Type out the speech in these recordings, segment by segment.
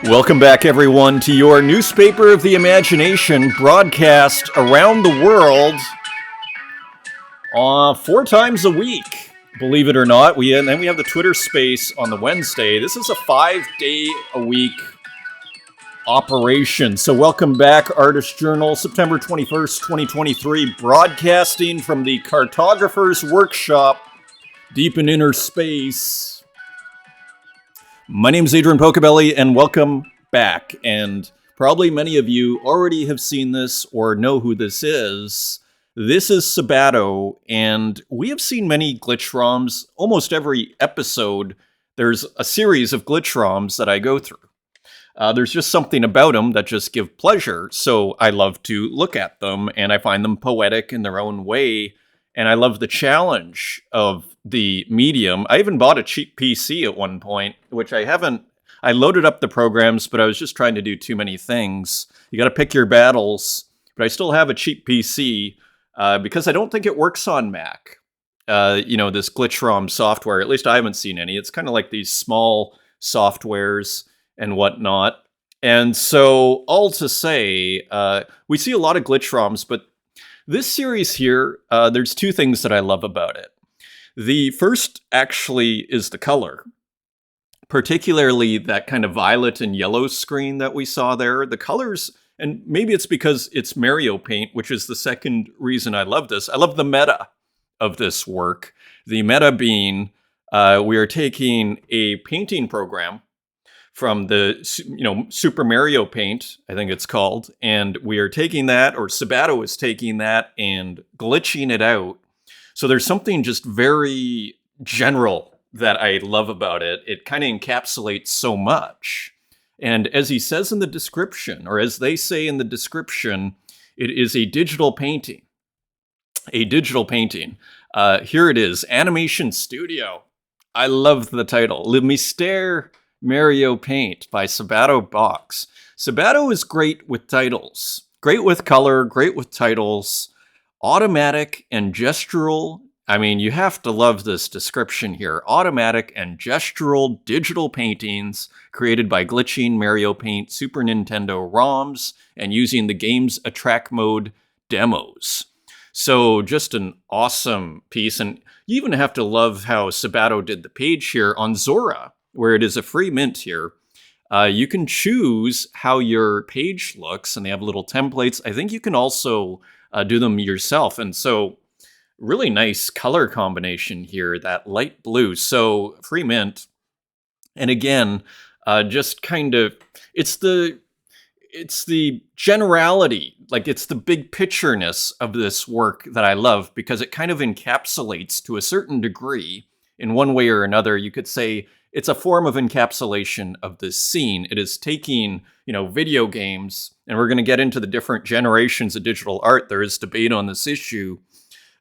Welcome back, everyone, to your newspaper of the imagination, broadcast around the world 4 times a week. Believe it or not, and then we have the Twitter space on the Wednesday. This is a 5-day-a-week operation. So welcome back, Artist Journal, September 21st, 2023, broadcasting from the Cartographer's Workshop, deep in inner space. My name is Adrian Pocobelli, and welcome back. And probably many of you already have seen this or know who this is. This is Sabato, and we have seen many glitch ROMs. Almost every episode, there's a series of glitch ROMs that I go through. There's just something about them that just give pleasure, so I love to look at them, and I find them poetic in their own way. And I love the challenge of the medium. I even bought a cheap PC at one point, which I haven't. I loaded up the programs, but I was just trying to do too many things. You got to pick your battles. But I still have a cheap PC because I don't think it works on Mac. This glitch ROM software. At least I haven't seen any. It's kind of like these small softwares and whatnot. And so, all to say, we see a lot of glitch ROMs, but this series here, there's two things that I love about it. The first actually is the color, particularly that kind of violet and yellow screen that we saw there. The colors, and maybe it's because it's Mario Paint, which is the second reason I love this. I love the meta of this work. The meta being, we are taking a painting program from the, Super Mario Paint, I think it's called, and we are taking that, or Sabato is taking that and glitching it out. So there's something just very general that I love about it. It kind of encapsulates so much. And as he says in the description, or as they say in the description, it is a digital painting. A digital painting. Here it is, Animation Studio. I love the title. Le Mystère Mario Paint by Sabato Box. Sabato is great with titles. Great with color, great with titles. Automatic and gestural. I mean, you have to love this description here. Automatic and gestural digital paintings created by glitching Mario Paint Super Nintendo ROMs and using the game's attract mode demos. So just an awesome piece. And you even have to love how Sabato did the page here on Zora, where it is a free mint here. You can choose how your page looks, and they have little templates. I think you can also do them yourself. And so really nice color combination here, that light blue. So free mint. And again, just kind of, it's the generality, like it's the big pictureness of this work that I love, because it kind of encapsulates to a certain degree in one way or another. You could say it's a form of encapsulation of this scene. It is taking, video games, and we're going to get into the different generations of digital art. There is debate on this issue.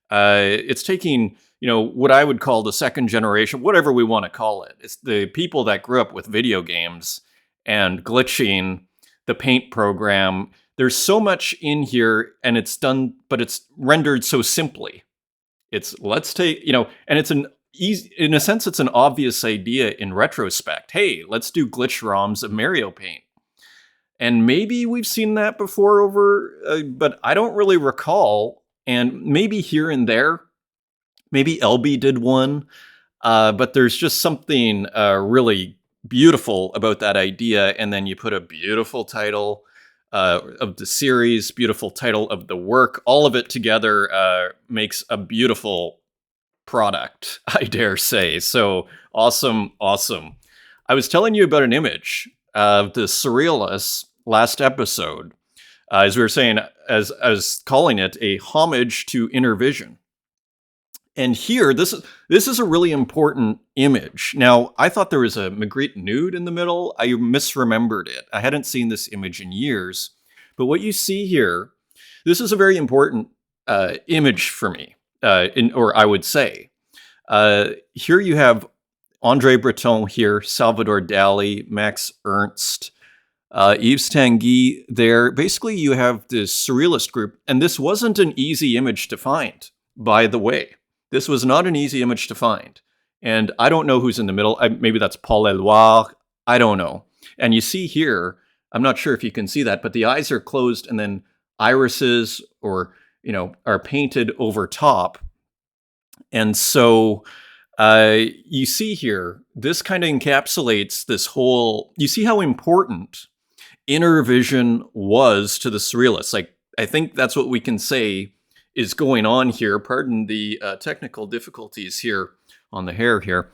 It's taking, what I would call the second generation, whatever we want to call it. It's the people that grew up with video games and glitching the paint program. There's so much in here, and it's done, but it's rendered so simply. It's, let's take, and it's in a sense, it's an obvious idea in retrospect. Hey, let's do glitch ROMs of Mario Paint. And maybe we've seen that before but I don't really recall. And maybe here and there, maybe LB did one. But there's just something really beautiful about that idea. And then you put a beautiful title of the series, beautiful title of the work. All of it together makes a beautiful product, I dare say. So awesome. I was telling you about an image of the surrealist last episode, as we were saying, as I was calling it, a homage to inner vision. And here, this is a really important image. Now, I thought there was a Magritte nude in the middle. I misremembered it. I hadn't seen this image in years. But what you see here, this is a very important image for me. Or I would say, here you have André Breton here, Salvador Dali, Max Ernst, Yves Tanguy there. Basically, you have this surrealist group, and this wasn't an easy image to find, by the way. This was not an easy image to find. And I don't know who's in the middle. Maybe that's Paul Eluard. I don't know. And you see here, I'm not sure if you can see that, but the eyes are closed and then irises are painted over top. And so you see here, this kind of encapsulates this whole, you see how important inner vision was to the surrealists. Like, I think that's what we can say is going on here. Pardon the technical difficulties here on the hair here.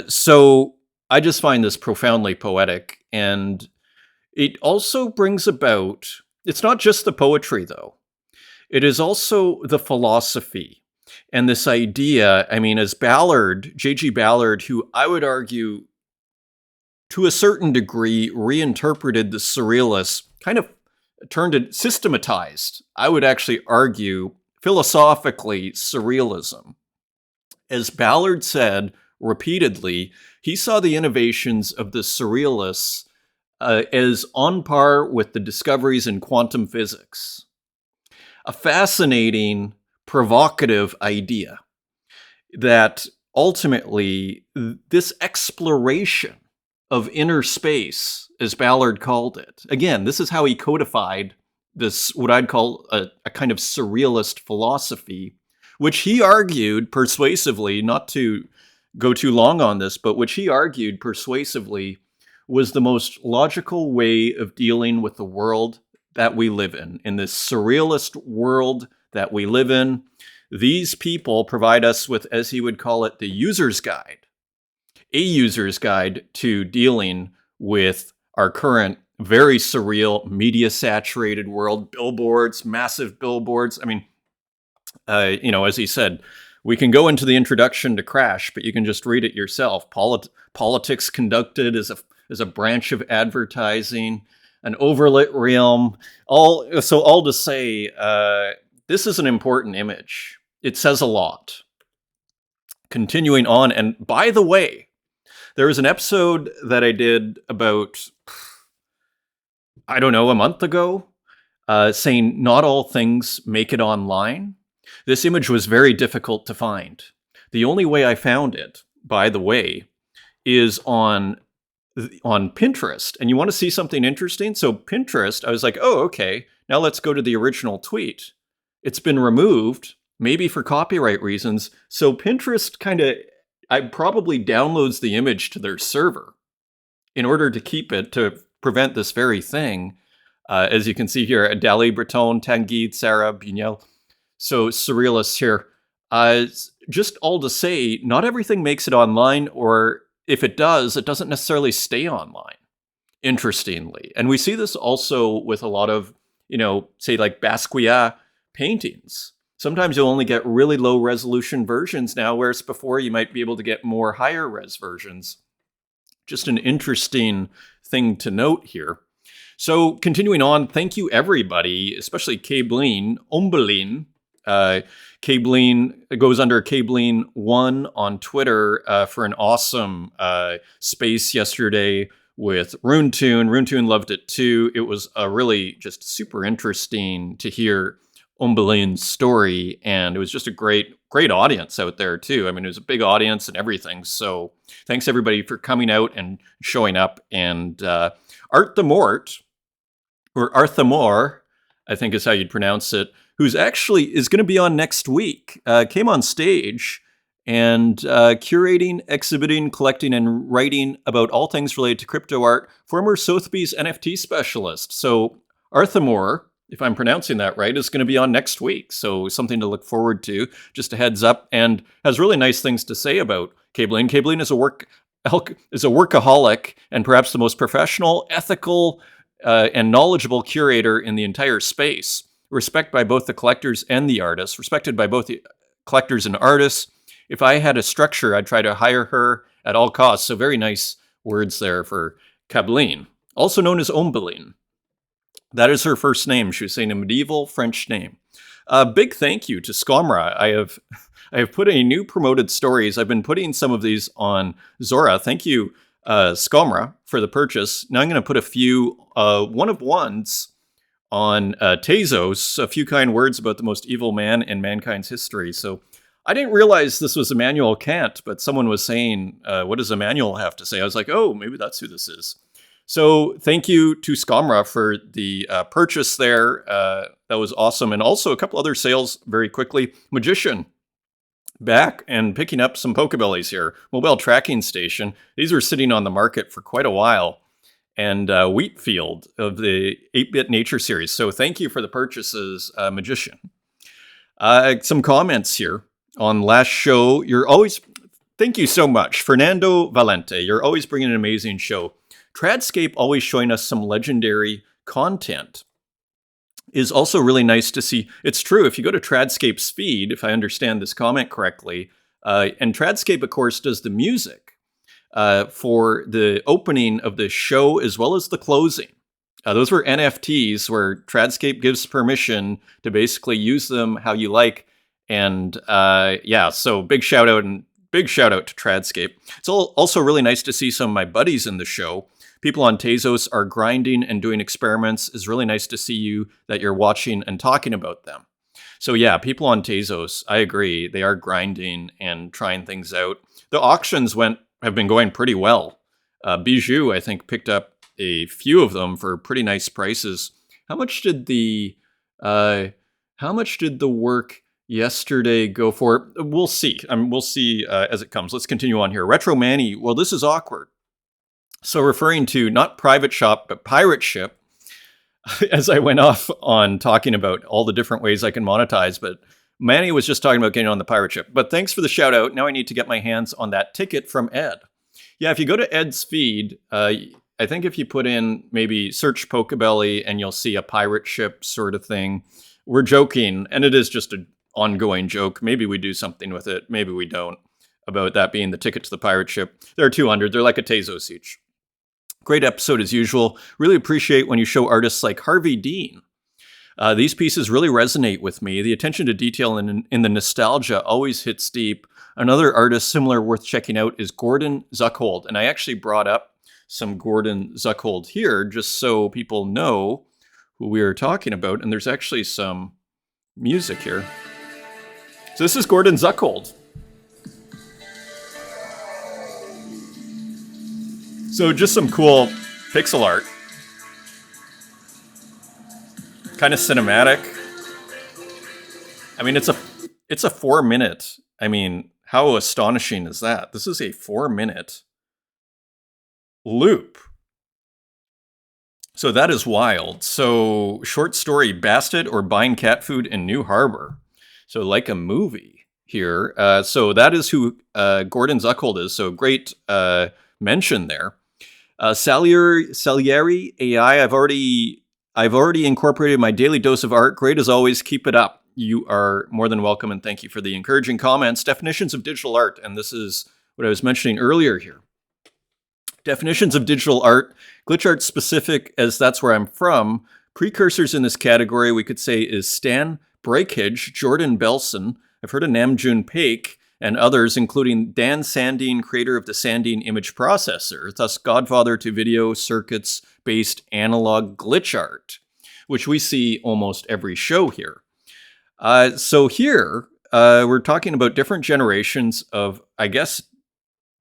So I just find this profoundly poetic. And it also brings about, it's not just the poetry, though. It is also the philosophy and this idea. I mean, as Ballard, J.G. Ballard, who I would argue to a certain degree reinterpreted the surrealists, kind of turned it, systematized, I would actually argue, philosophically, surrealism. As Ballard said repeatedly, he saw the innovations of the surrealists as on par with the discoveries in quantum physics. A fascinating, provocative idea that ultimately this exploration of inner space, as Ballard called it. Again, this is how he codified this, what I'd call a kind of surrealist philosophy, which he argued persuasively, not to go too long on this, but which he argued persuasively was the most logical way of dealing with the world that we live in this surrealist world that we live in. These people provide us with, as he would call it, the user's guide. A user's guide to dealing with our current very surreal, media-saturated world. Billboards, massive billboards. I mean, as he said, we can go into the introduction to Crash, but you can just read it yourself. Politics conducted as a branch of advertising, an overlit realm. All to say, this is an important image. It says a lot. Continuing on, and by the way, there was an episode that I did about, a month ago, saying not all things make it online. This image was very difficult to find. The only way I found it, by the way, is on Pinterest. And you want to see something interesting? So Pinterest, I was like, oh, okay, now let's go to the original tweet. It's been removed, maybe for copyright reasons. So Pinterest I probably downloads the image to their server in order to keep it, to prevent this very thing. As you can see here, Dali, Breton, Tanguy, Sarah, Buñuel. So surrealists here. Just all to say, not everything makes it online, or if it does, it doesn't necessarily stay online, interestingly. And we see this also with a lot of, say like Basquiat paintings. Sometimes you'll only get really low resolution versions now, whereas before you might be able to get more higher res versions. Just an interesting thing to note here. So continuing on, thank you everybody, especially Cableen, Ombelin. Cableen goes under Cableen1 on Twitter for an awesome space yesterday with Runetoon. Runetoon loved it too. It was really just super interesting to hear Ombelin's story, and it was just a great audience out there too. I mean, it was a big audience and everything. So thanks everybody for coming out and showing up. And Art the Mort, or Arthamor, I think is how you'd pronounce it, who's actually is going to be on next week, came on stage and curating, exhibiting, collecting, and writing about all things related to crypto art, former Sotheby's NFT specialist. So Arthamor, if I'm pronouncing that right, is going to be on next week. So something to look forward to, just a heads up, and has really nice things to say about Cableen. Cableen is a workaholic and perhaps the most professional, ethical, and knowledgeable curator in the entire space. Respected by both the collectors and the artists. Respected by both the collectors and artists. If I had a structure, I'd try to hire her at all costs. So very nice words there for Cableen, also known as Ombelin. That is her first name. She was saying a medieval French name. Big thank you to Skomra. I have put a new promoted stories. I've been putting some of these on Zora. Thank you, Skomra, for the purchase. Now I'm going to put a few one-of-ones on Tezos, a few kind words about the most evil man in mankind's history. So I didn't realize this was Immanuel Kant, but someone was saying, what does Immanuel have to say? I was like, oh, maybe that's who this is. So thank you to Skamra for the purchase there. That was awesome. And also a couple other sales very quickly. Magician, back and picking up some Pocobellies here. Mobile tracking station. These were sitting on the market for quite a while. And Wheatfield of the 8-Bit Nature series. So thank you for the purchases, Magician. Some comments here on last show. Thank you so much. Fernando Valente, you're always bringing an amazing show. Tradscape always showing us some legendary content is also really nice to see. It's true, if you go to Tradscape's feed, if I understand this comment correctly, and Tradscape, of course, does the music for the opening of the show as well as the closing. Those were NFTs where Tradscape gives permission to basically use them how you like. And so big shout out to Tradscape. It's also really nice to see some of my buddies in the show. People on Tezos are grinding and doing experiments. It's really nice to see that you're watching and talking about them. So yeah, people on Tezos, I agree, they are grinding and trying things out. The auctions have been going pretty well. Bijou, I think, picked up a few of them for pretty nice prices. How much did the work yesterday go for? We'll see. We'll see as it comes. Let's continue on here. Retro Manny. Well, this is awkward. So referring to not private shop, but pirate ship, as I went off on talking about all the different ways I can monetize, but Manny was just talking about getting on the pirate ship. But thanks for the shout out. Now I need to get my hands on that ticket from Ed. Yeah, if you go to Ed's feed, I think if you put in maybe search Pocobelli and you'll see a pirate ship sort of thing. We're joking, and it is just an ongoing joke. Maybe we do something with it. Maybe we don't, about that being the ticket to the pirate ship. There are 200. They're like a Tezos each. Great episode as usual. Really appreciate when you show artists like Harvey Dean. These pieces really resonate with me. The attention to detail in the nostalgia always hits deep. Another artist similar worth checking out is Gordon Zuckhold. And I actually brought up some Gordon Zuckhold here just so people know who we are talking about. And there's actually some music here. So this is Gordon Zuckhold. So just some cool pixel art. Kind of cinematic. I mean, it's a 4-minute. I mean, how astonishing is that? This is a 4-minute loop. So that is wild. So short story, Bastet or buying cat food in New Harbor. So like a movie here. So that is who Gordon Zuckhold is. So great mention there. Salieri AI, I've already incorporated my daily dose of art. Great as always. Keep it up. You are more than welcome, and thank you for the encouraging comments. Definitions of digital art, and this is what I was mentioning earlier here. Definitions of digital art, glitch art specific, as that's where I'm from. Precursors in this category, we could say, is Stan Breakage, Jordan Belson. I've heard of Namjoon Paik, and others, including Dan Sandine, creator of the Sandine image processor, thus godfather to video circuits-based analog glitch art, which we see almost every show here. So here, we're talking about different generations of, I guess,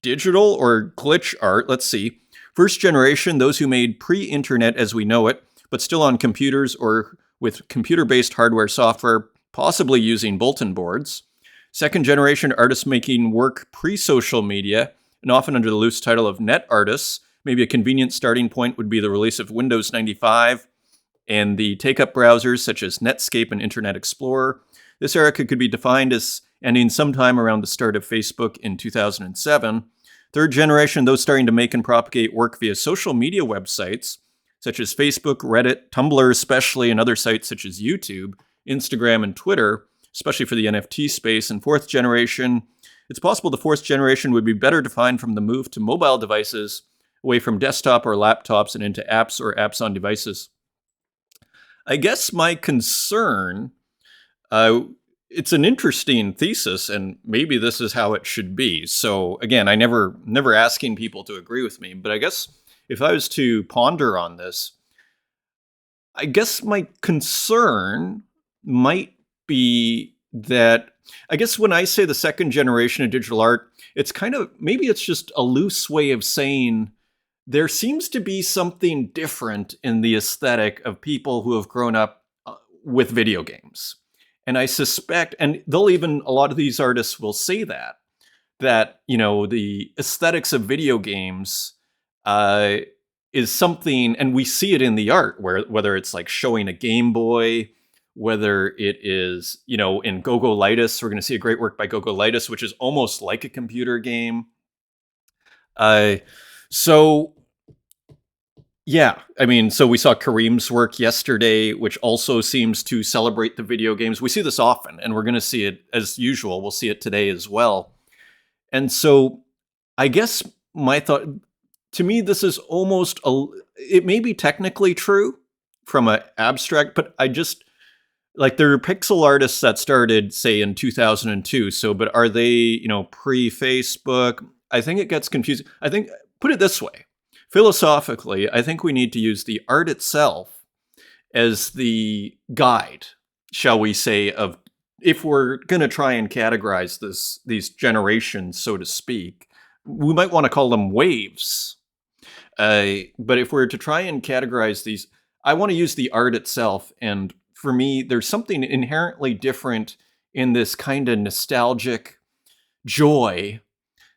digital or glitch art. Let's see. First generation, those who made pre-internet as we know it, but still on computers or with computer-based hardware software, possibly using bulletin boards. Second generation artists making work pre-social media, and often under the loose title of net artists. Maybe a convenient starting point would be the release of Windows 95 and the take-up browsers such as Netscape and Internet Explorer. This era could be defined as ending sometime around the start of Facebook in 2007. Third generation, those starting to make and propagate work via social media websites such as Facebook, Reddit, Tumblr especially, and other sites such as YouTube, Instagram, and Twitter, especially for the NFT space. And fourth generation, it's possible the fourth generation would be better defined from the move to mobile devices, away from desktop or laptops and into apps or apps on devices. I guess my concern, it's an interesting thesis, and maybe this is how it should be. So again, I never asking people to agree with me, but I guess if I was to ponder on this, I guess my concern might be that, I guess when I say the second generation of digital art, it's kind of, maybe it's just a loose way of saying there seems to be something different in the aesthetic of people who have grown up with video games. And I suspect, and they'll even, a lot of these artists will say that, the aesthetics of video games uh, is something, and we see it in the art, whether it's like showing a Game Boy, whether it is, in Gogolitis, we're going to see a great work by Gogolitis, which is almost like a computer game. So yeah, I mean, so we saw Kareem's work yesterday, which also seems to celebrate the video games. We see this often, and we're going to see it as usual. We'll see it today as well. And so I guess my thought, to me, this is almost, it may be technically true from an abstract, but I just, like, there are pixel artists that started, say, in 2002. So, but are they, pre-Facebook? I think it gets confusing. I think, put it this way, philosophically, I think we need to use the art itself as the guide, shall we say, of if we're going to try and categorize these generations, so to speak. We might want to call them waves. But if we're to try and categorize these, I want to use the art itself. And for me, there's something inherently different in this kind of nostalgic joy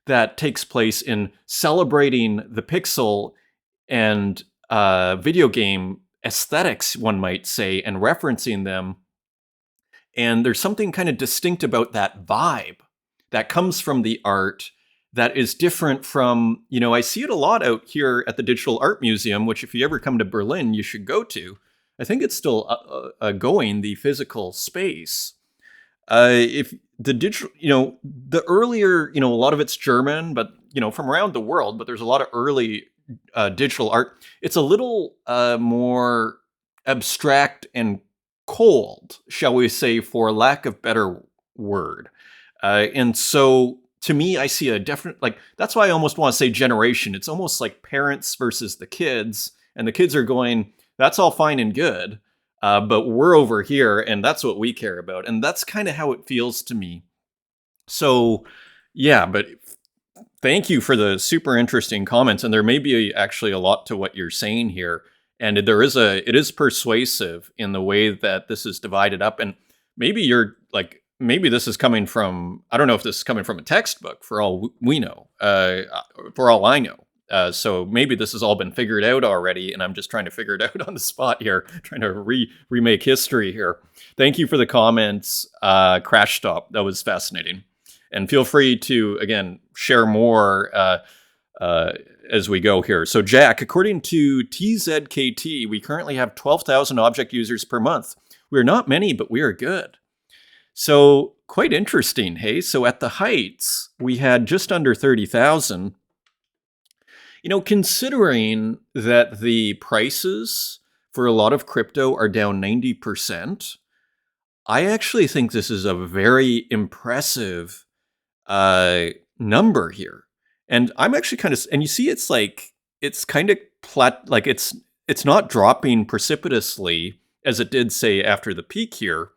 that takes place in celebrating the pixel and video game aesthetics, one might say, and referencing them. And there's something kind of distinct about that vibe that comes from the art that is different from, I see it a lot out here at the Digital Art Museum, which if you ever come to Berlin, you should go to. I think it's still going, the physical space. If the digital, the earlier, a lot of it's German, but, from around the world, but there's a lot of early digital art. It's a little more abstract and cold, shall we say, for lack of better word. And so to me, I see a definite, that's why I almost want to say generation. It's almost like parents versus the kids, and the kids are going, that's all fine and good. But we're over here, and that's what we care about. And that's kind of how it feels to me. So, yeah, but thank you for the super interesting comments. And there may be actually a lot to what you're saying here. And it is persuasive in the way that this is divided up. And maybe maybe this is coming from, I don't know if this is coming from a textbook, for all we know, for all I know. So maybe this has all been figured out already, and I'm just trying to figure it out on the spot here, trying to remake history here. Thank you for the comments, Crash Stop. That was fascinating. And feel free to, again, share more as we go here. So Jack, according to TZKT, we currently have 12,000 object users per month. We're not many, but we are good. So quite interesting, hey? So at the heights, we had just under 30,000. Considering that the prices for a lot of crypto are down 90%, I actually think this is a very impressive number here. And I'm actually kind of, and you see, it's kind of it's not dropping precipitously as it did, say, after the peak here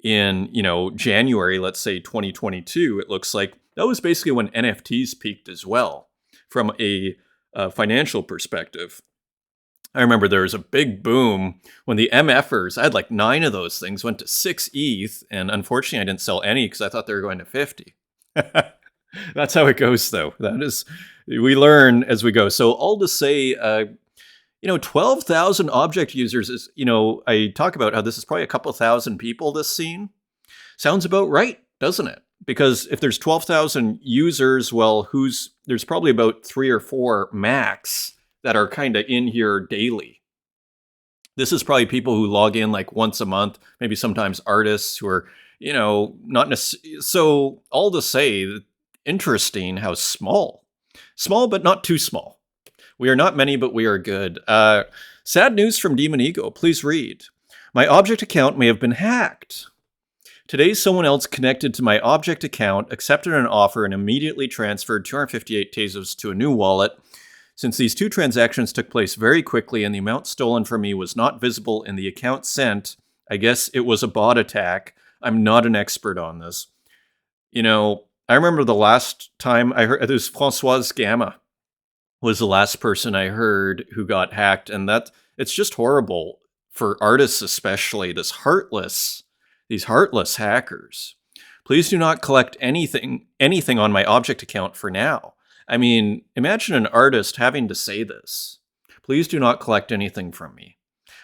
in, January, let's say 2022. It looks like that was basically when NFTs peaked as well from a financial perspective. I remember there was a big boom when the MFers, I had like 9 of those things, went to 6 ETH, and unfortunately I didn't sell any because I thought they were going to 50. That's how it goes, though. We learn as we go. So all to say, 12,000 object users is, I talk about how this is probably a couple thousand people, this scene. Sounds about right, doesn't it? Because if there's 12,000 users, well, there's probably about 3 or 4 max that are kind of in here daily. This is probably people who log in like once a month, maybe sometimes artists who are, not necessarily. So all to say, interesting how small, but not too small. We are not many, but we are good. Sad news from Demon Ego. Please read. My object account may have been hacked. Today, someone else connected to my object account, accepted an offer, and immediately transferred 258 Tezos to a new wallet. Since these 2 transactions took place very quickly and the amount stolen from me was not visible in the account sent, I guess it was a bot attack. I'm not an expert on this. I remember the last time I heard, it was Françoise Gamma. was the last person I heard who got hacked, and it's just horrible for artists, especially these heartless hackers. Please do not collect anything on my object account for now. I mean, imagine an artist having to say this. Please do not collect anything from me.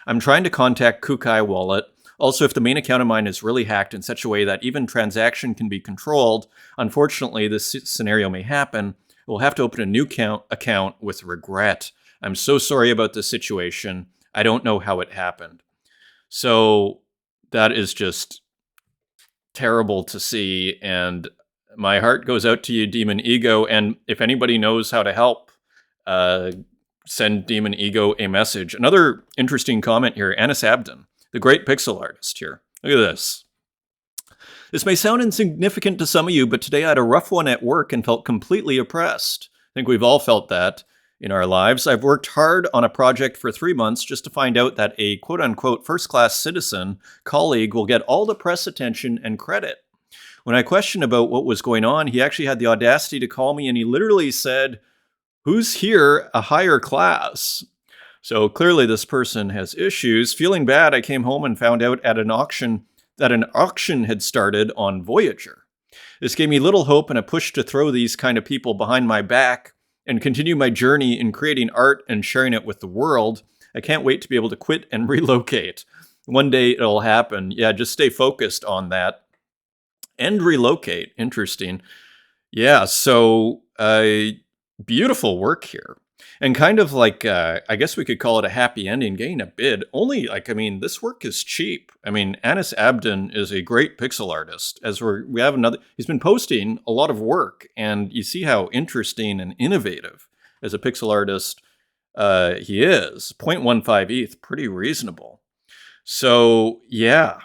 I'm trying to contact Kukai Wallet. Also, if the main account of mine is really hacked in such a way that even transaction can be controlled, unfortunately, this scenario may happen. We'll have to open a new account with regret. I'm so sorry about this situation. I don't know how it happened. So that is just terrible to see, and my heart goes out to you, Demon Ego. And if anybody knows how to help, send Demon Ego a message. Another interesting comment here, Anis Abdon, the great pixel artist here. Look at this. This may sound insignificant to some of you, but today I had a rough one at work and felt completely oppressed. I think we've all felt that in our lives. I've worked hard on a project for 3 months just to find out that a quote-unquote first-class citizen colleague will get all the press attention and credit. When I questioned about what was going on, he actually had the audacity to call me, and he literally said, "Who's here a higher class?" So clearly this person has issues. Feeling bad, I came home and found out at an auction that an auction had started on Voyager. This gave me little hope and a push to throw these kind of people behind my back and continue my journey in creating art and sharing it with the world. I can't wait to be able to quit and relocate. One day it'll happen. Yeah, just stay focused on that. And relocate. Interesting. Yeah, so beautiful work here. And kind of like, I guess we could call it a happy ending, getting a bid. Only, this work is cheap. I mean, Anis Abdon is a great pixel artist. We have another, he's been posting a lot of work, and you see how interesting and innovative as a pixel artist he is. 0.15 ETH, pretty reasonable. So, yeah.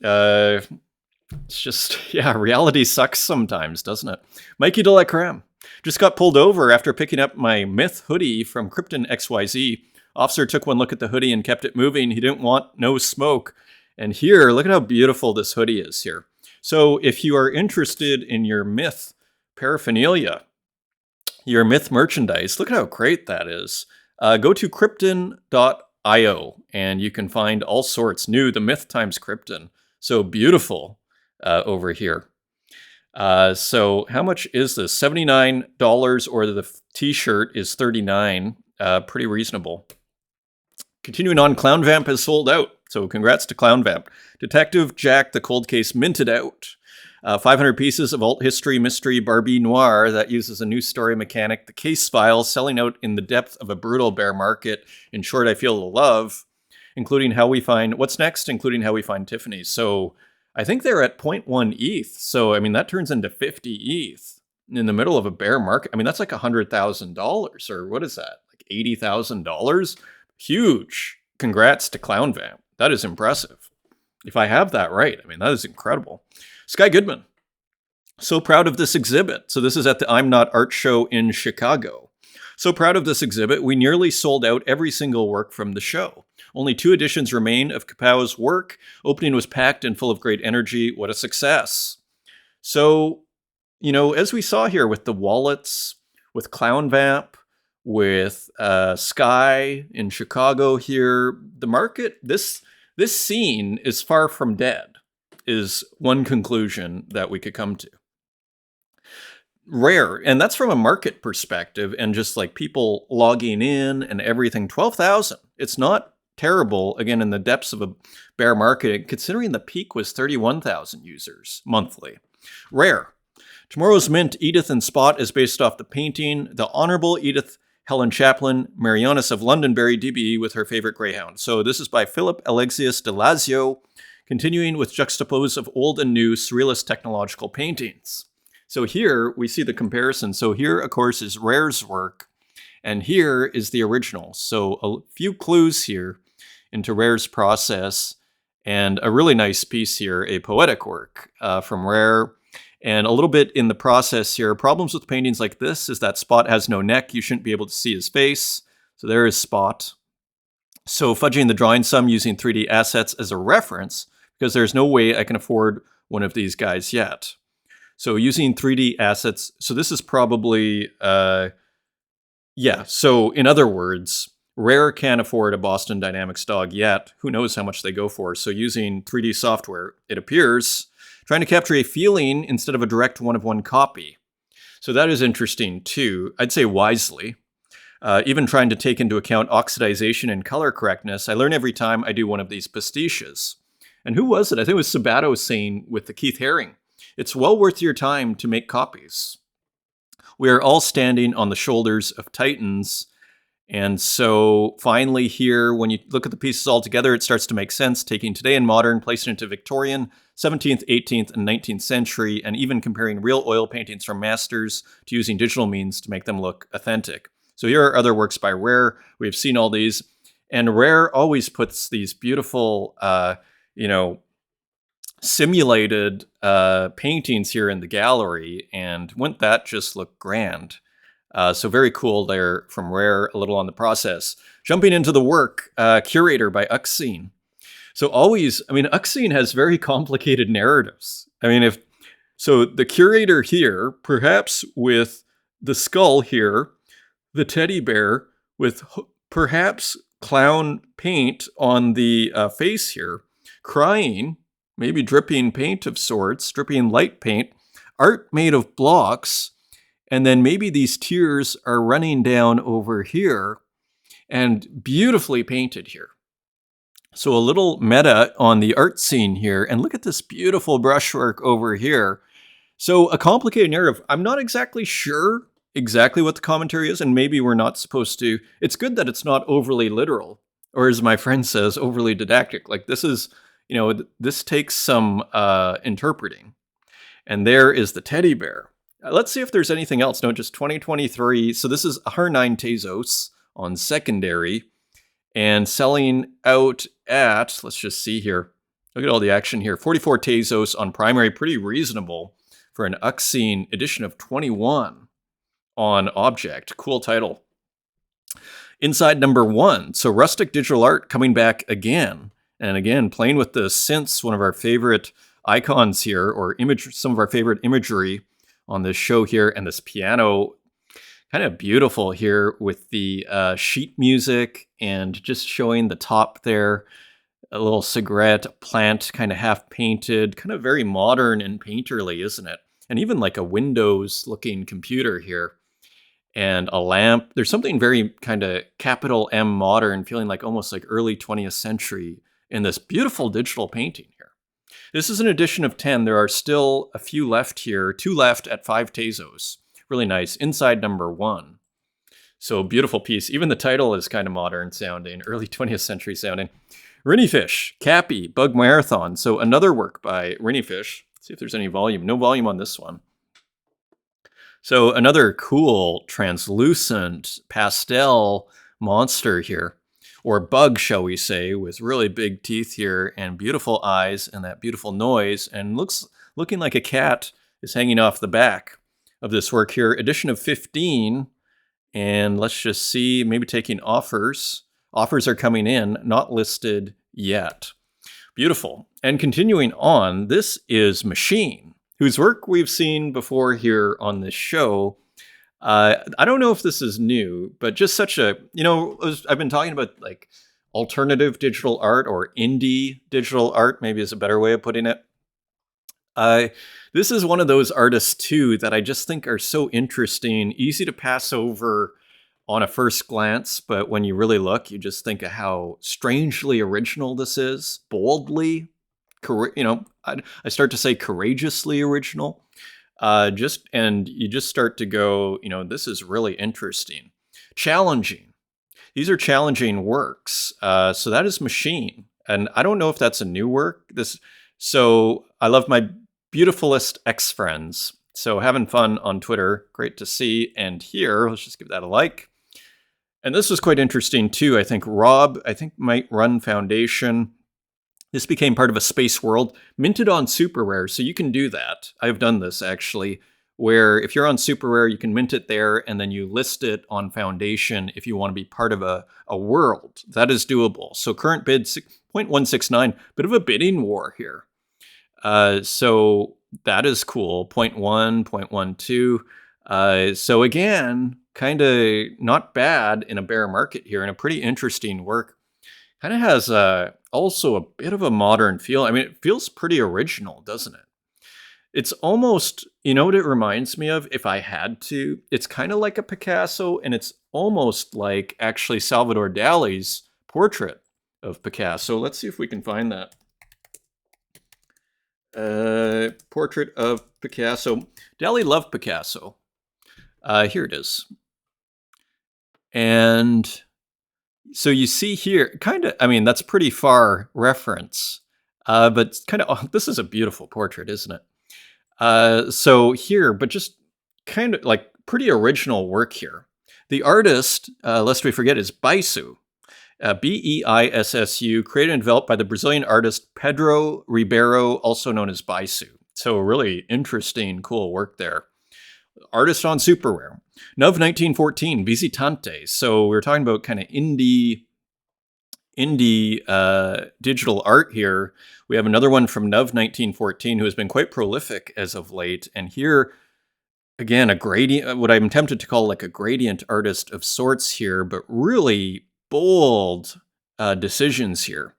It's just, reality sucks sometimes, doesn't it? Mikey de la Creme. Just got pulled over after picking up my Myth hoodie from Krypton XYZ. Officer took one look at the hoodie and kept it moving. He didn't want no smoke. And here, look at how beautiful this hoodie is here. So if you are interested in your Myth paraphernalia, your Myth merchandise, look at how great that is. Go to krypton.io and you can find all sorts new, the Myth times Krypton. So beautiful over here. So how much is this? $79, or the t-shirt is $39. Pretty reasonable. Continuing on, Clown Vamp has sold out. So congrats to Clown Vamp. Detective Jack the Cold Case minted out. 500 pieces of alt history mystery Barbie Noir that uses a new story mechanic. The case file selling out in the depth of a brutal bear market. In short, I feel the love, including how we find what's next, including how we find Tiffany. So I think they're at 0.1 ETH. So, that turns into 50 ETH in the middle of a bear market. That's like $100,000, or what is that? Like $80,000? Huge. Congrats to Clown Vamp. That is impressive. If I have that right, that is incredible. Sky Goodman. So proud of this exhibit. So this is at the I'm Not Art Show in Chicago. So proud of this exhibit. We nearly sold out every single work from the show. Only 2 editions remain of Kapow's work. Opening was packed and full of great energy. What a success. So, as we saw here with the wallets, with Clown Vamp, with Sky in Chicago here, the market, this scene is far from dead, is one conclusion that we could come to. Rare, and that's from a market perspective and just like people logging in and everything. 12,000. It's not terrible, again, in the depths of a bear market, considering the peak was 31,000 users monthly. Rare. Tomorrow's mint, Edith and Spot, is based off the painting, The Honorable Edith Helen Chaplin, Marianis of Londonderry, DBE, with her favorite greyhound. So this is by Philip Alexius de Lazio, continuing with juxtapose of old and new surrealist technological paintings. So here we see the comparison. So here, of course, is Rare's work, and here is the original. So a few clues here into Rare's process, and a really nice piece here, a poetic work from Rare, and a little bit in the process here. Problems with paintings like this is that Spot has no neck. You shouldn't be able to see his face. So there is Spot. So fudging the drawing some using 3D assets as a reference, because there's no way I can afford one of these guys yet. So using 3D assets, so this is probably Yeah, so in other words, Rare can't afford a Boston Dynamics dog yet. Who knows how much they go for? So using 3D software, it appears, trying to capture a feeling instead of a direct one-of-one copy. So that is interesting too. I'd say wisely. Even trying to take into account oxidization and color correctness, I learn every time I do one of these pastiches. And who was it? I think it was Sabato saying with the Keith Haring, it's well worth your time to make copies. We are all standing on the shoulders of titans. And so finally here, when you look at the pieces all together, it starts to make sense, taking today and modern, placing it into Victorian, 17th, 18th, and 19th century, and even comparing real oil paintings from masters to using digital means to make them look authentic. So here are other works by Rare. We've seen all these. And Rare always puts these beautiful, simulated paintings here in the gallery, and wouldn't that just look grand? So very cool there from Rare, a little on the process. Jumping into the work, Curator by Uxine. So always, Uxine has very complicated narratives. So the Curator here, perhaps with the skull here, the teddy bear with perhaps clown paint on the face here, crying, maybe dripping paint of sorts, dripping light paint, art made of blocks, and then maybe these tears are running down over here and beautifully painted here. So a little meta on the art scene here, and look at this beautiful brushwork over here. So a complicated narrative. I'm not exactly sure exactly what the commentary is, and maybe we're not supposed to. It's good that it's not overly literal, or as my friend says, overly didactic. Like this is, this takes some interpreting. And there is the teddy bear. Let's see if there's anything else. No, just 2023. So this is R9 Tezos on secondary and selling out at, let's just see here. Look at all the action here. 44 Tezos on primary, pretty reasonable for an Uxine edition of 21 on object. Cool title. Inside number 1. So rustic digital art coming back again. And again, playing with the synths, one of our favorite icons here, or some of our favorite imagery on this show here, and this piano, kind of beautiful here with the sheet music and just showing the top there, a little cigarette, a plant kind of half painted, kind of very modern and painterly, isn't it? And even like a Windows looking computer here and a lamp. There's something very kind of capital M modern, feeling like almost like early 20th century in this beautiful digital painting here. This is an edition of 10. There are still a few left here, 2 left at 5 Tezos. Really nice. Inside number 1. So beautiful piece. Even the title is kind of modern sounding, early 20th century sounding. Rinnyfish, Cappy, Bug Marathon. So another work by Rinnyfish. Let's see if there's any volume. No volume on this one. So another cool, translucent pastel monster here. Or bug, shall we say, with really big teeth here and beautiful eyes and that beautiful noise, and looking like a cat is hanging off the back of this work here. Edition of 15, and let's just see, maybe taking offers. Offers are coming in, not listed yet. Beautiful. And continuing on, this is Machine, whose work we've seen before here on this show. I don't know if this is new, but just such a, I've been talking about like alternative digital art or indie digital art, maybe is a better way of putting it. This is one of those artists too that I just think are so interesting, easy to pass over on a first glance, but when you really look, you just think of how strangely original this is, boldly, I start to say courageously original. And you just start to go, this is really interesting. Challenging. These are challenging works. So that is Machine. And I don't know if that's a new work. So I love my beautifulest ex-friends. So having fun on Twitter. Great to see and hear. Let's just give that a like. And this was quite interesting too. I think Rob, might run Foundation. This became part of a space world, minted on Super Rare, so you can do that. I've done this, actually, where if you're on Super Rare, you can mint it there, and then you list it on Foundation if you want to be part of a world. That is doable. So current bid, 0.169, bit of a bidding war here. So that is cool, 0.1, 0.12. So again, kind of not bad in a bear market here, and a pretty interesting work. Kind of has also a bit of a modern feel. I mean, it feels pretty original, doesn't it? It's almost, you know what it reminds me of, if I had to? It's kind of like a Picasso, and it's almost like actually Salvador Dali's portrait of Picasso. Let's see if we can find that. Portrait of Picasso. Dali loved Picasso. Here it is. And so you see here, kind of, I mean, that's pretty far reference, but kind of, this is a beautiful portrait, isn't it? So here, but just kind of like pretty original work here. The artist, lest we forget, is Baisu. Beissu, created and developed by the Brazilian artist Pedro Ribeiro, also known as Baisu. So really interesting, cool work there. Artist on Super Rare. Nov 1914, Visitante. So we're talking about kind of indie digital art here. We have another one from Nov 1914 who has been quite prolific as of late. And here, again, a gradient, what I'm tempted to call like a gradient artist of sorts here, but really bold decisions here.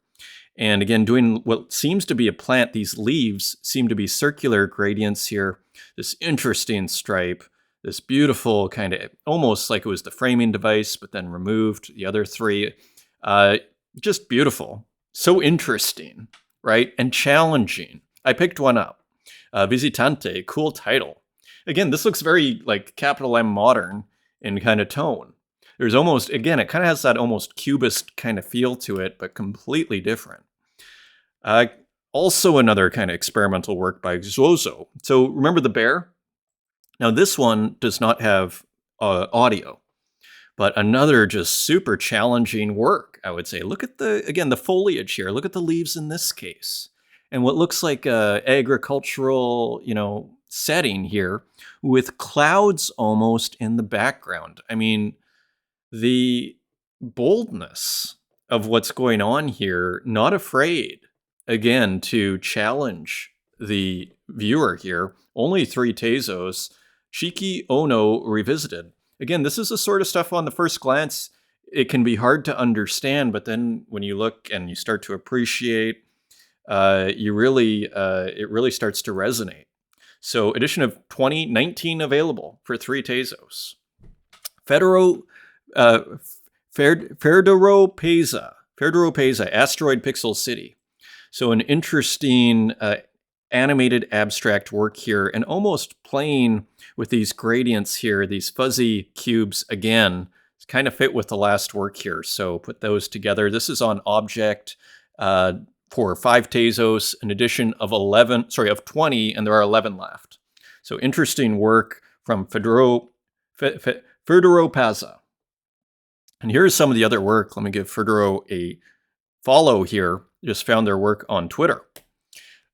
And again, doing what seems to be a plant, these leaves seem to be circular gradients here. This interesting stripe, this beautiful kind of, almost like it was the framing device, but then removed. The other three, just beautiful. So interesting, right? And challenging. I picked one up. Visitante, cool title. Again, this looks very like capital M modern in kind of tone. There's almost, again, it kind of has that almost cubist kind of feel to it, but completely different. Also another kind of experimental work by Zozo. So remember the bear? Now this one does not have audio, but another just super challenging work, I would say. Look at the foliage here. Look at the leaves in this case. And what looks like a agricultural, setting here with clouds almost in the background. I mean, the boldness of what's going on here, not afraid, again, to challenge the viewer here. Only 3 Tezos. Shiki Ono Revisited. Again, this is the sort of stuff on the first glance, it can be hard to understand, but then when you look and you start to appreciate, it really starts to resonate. So edition of 2019 available for 3 Tezos. Federo Pesa, Asteroid Pixel City. So an interesting animated abstract work here, and almost playing with these gradients here, these fuzzy cubes again. It's kind of fit with the last work here. So put those together. This is on Object for 5 Tezos, an edition of 20, and there are 11 left. So interesting work from Federo Pesa. And here's some of the other work. Let me give Federo a follow here. Just found their work on Twitter.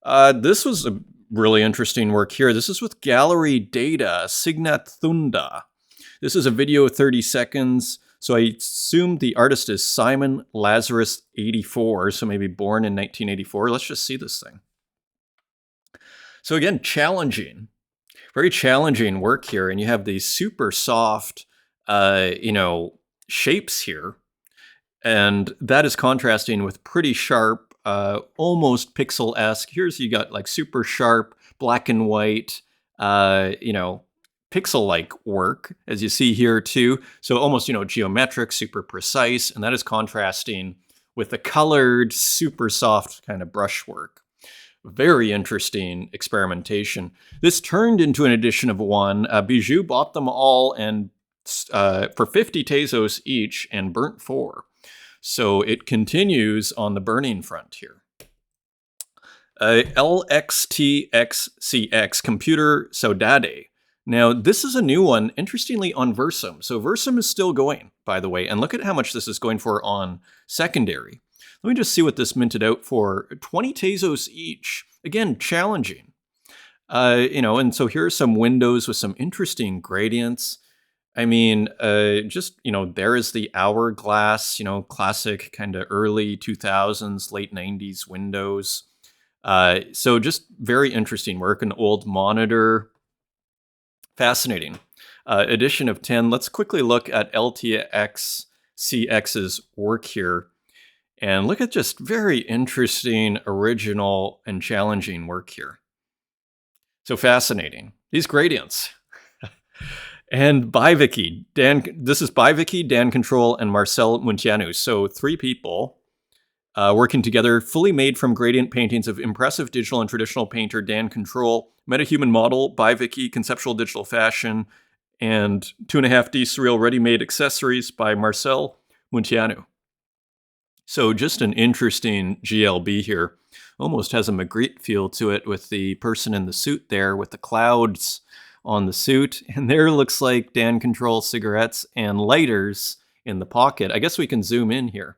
This was a really interesting work here. This is with Gallery Data, Signat Thunda. This is a video 30 seconds. So I assume the artist is Simon Lazarus 84, so maybe born in 1984. Let's just see this thing. So again, challenging, very challenging work here. And you have these super soft, shapes here. And that is contrasting with pretty sharp, almost pixel-esque. Here's you got like super sharp, black and white, pixel-like work, as you see here too. So almost, geometric, super precise, and that is contrasting with the colored, super soft kind of brushwork. Very interesting experimentation. This turned into an edition of 1. Bijou bought them all and for 50 Tezos each and burnt 4. So it continues on the burning front here. LXTXCX, Computer Saudade. Now, this is a new one, interestingly, on Versum. So Versum is still going, by the way. And look at how much this is going for on secondary. Let me just see what this minted out for. 20 Tezos each. Again, challenging. And so here are some windows with some interesting gradients. I mean, there is the hourglass, classic kind of early 2000s, late 90s windows. So just very interesting work. An old monitor. Fascinating. edition of 10. Let's quickly look at LTXCX's work here. And look at just very interesting, original, and challenging work here. So fascinating. These gradients. And Biviki. This is Biviki, Dan Control, and Marcel Munteanu. So 3 people working together, fully made from gradient paintings of impressive digital and traditional painter Dan Control, metahuman model, Biviki, conceptual digital fashion, and 2.5D surreal ready-made accessories by Marcel Munteanu. So just an interesting GLB here. Almost has a Magritte feel to it with the person in the suit there with the clouds on the suit. And there looks like Dan Control cigarettes and lighters in the pocket. I guess we can zoom in here.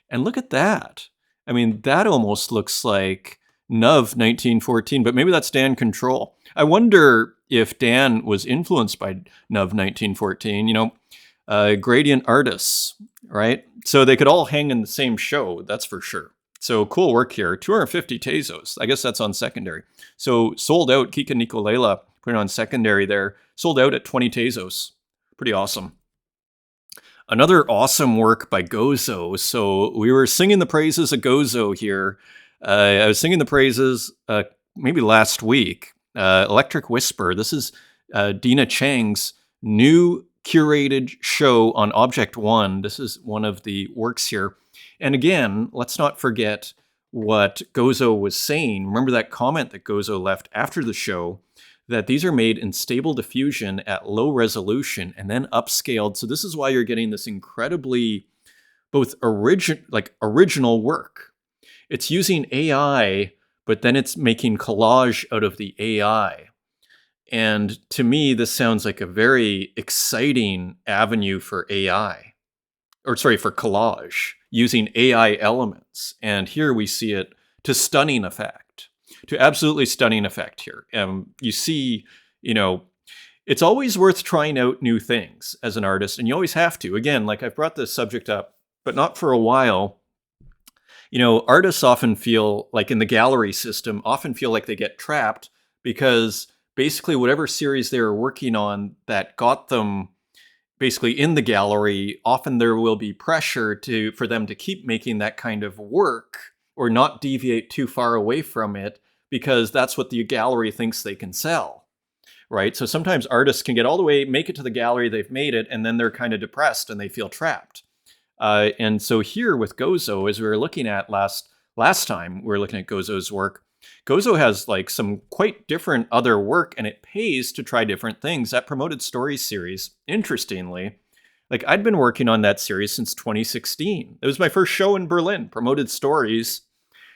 And look at that. I mean, that almost looks like NUV 1914, but maybe that's Dan Control. I wonder if Dan was influenced by NUV 1914, gradient artists, right? So they could all hang in the same show, that's for sure. So cool work here. 250 Tezos. I guess that's on secondary. So sold out. Kika Nikolela put it on secondary there. Sold out at 20 Tezos. Pretty awesome. Another awesome work by Gozo. So we were singing the praises of Gozo here. I was singing the praises maybe last week. Electric Whisper. This is Dina Chang's new curated show on Object One. This is one of the works here. And again, let's not forget what Gozo was saying. Remember that comment that Gozo left after the show, that these are made in stable diffusion at low resolution and then upscaled. So this is why you're getting this incredibly both original work. It's using AI, but then it's making collage out of the AI. And to me, this sounds like a very exciting avenue for AI, for collage, using AI elements. And here we see it to stunning effect, to absolutely stunning effect here. You see, it's always worth trying out new things as an artist, and you always have to. Again, like I've brought this subject up, but not for a while. Artists often feel like in the gallery system, often feel like they get trapped because basically whatever series they were working on that got them basically in the gallery, often there will be pressure for them to keep making that kind of work or not deviate too far away from it because that's what the gallery thinks they can sell, right? So sometimes artists can get all the way, make it to the gallery, they've made it, and then they're kind of depressed and they feel trapped. And so here with Gozo, as we were looking at last time, we were looking at Gozo's work, Gozo has like some quite different other work, and it pays to try different things. That Promoted Stories series, interestingly, like I'd been working on that series since 2016. It was my first show in Berlin, Promoted Stories,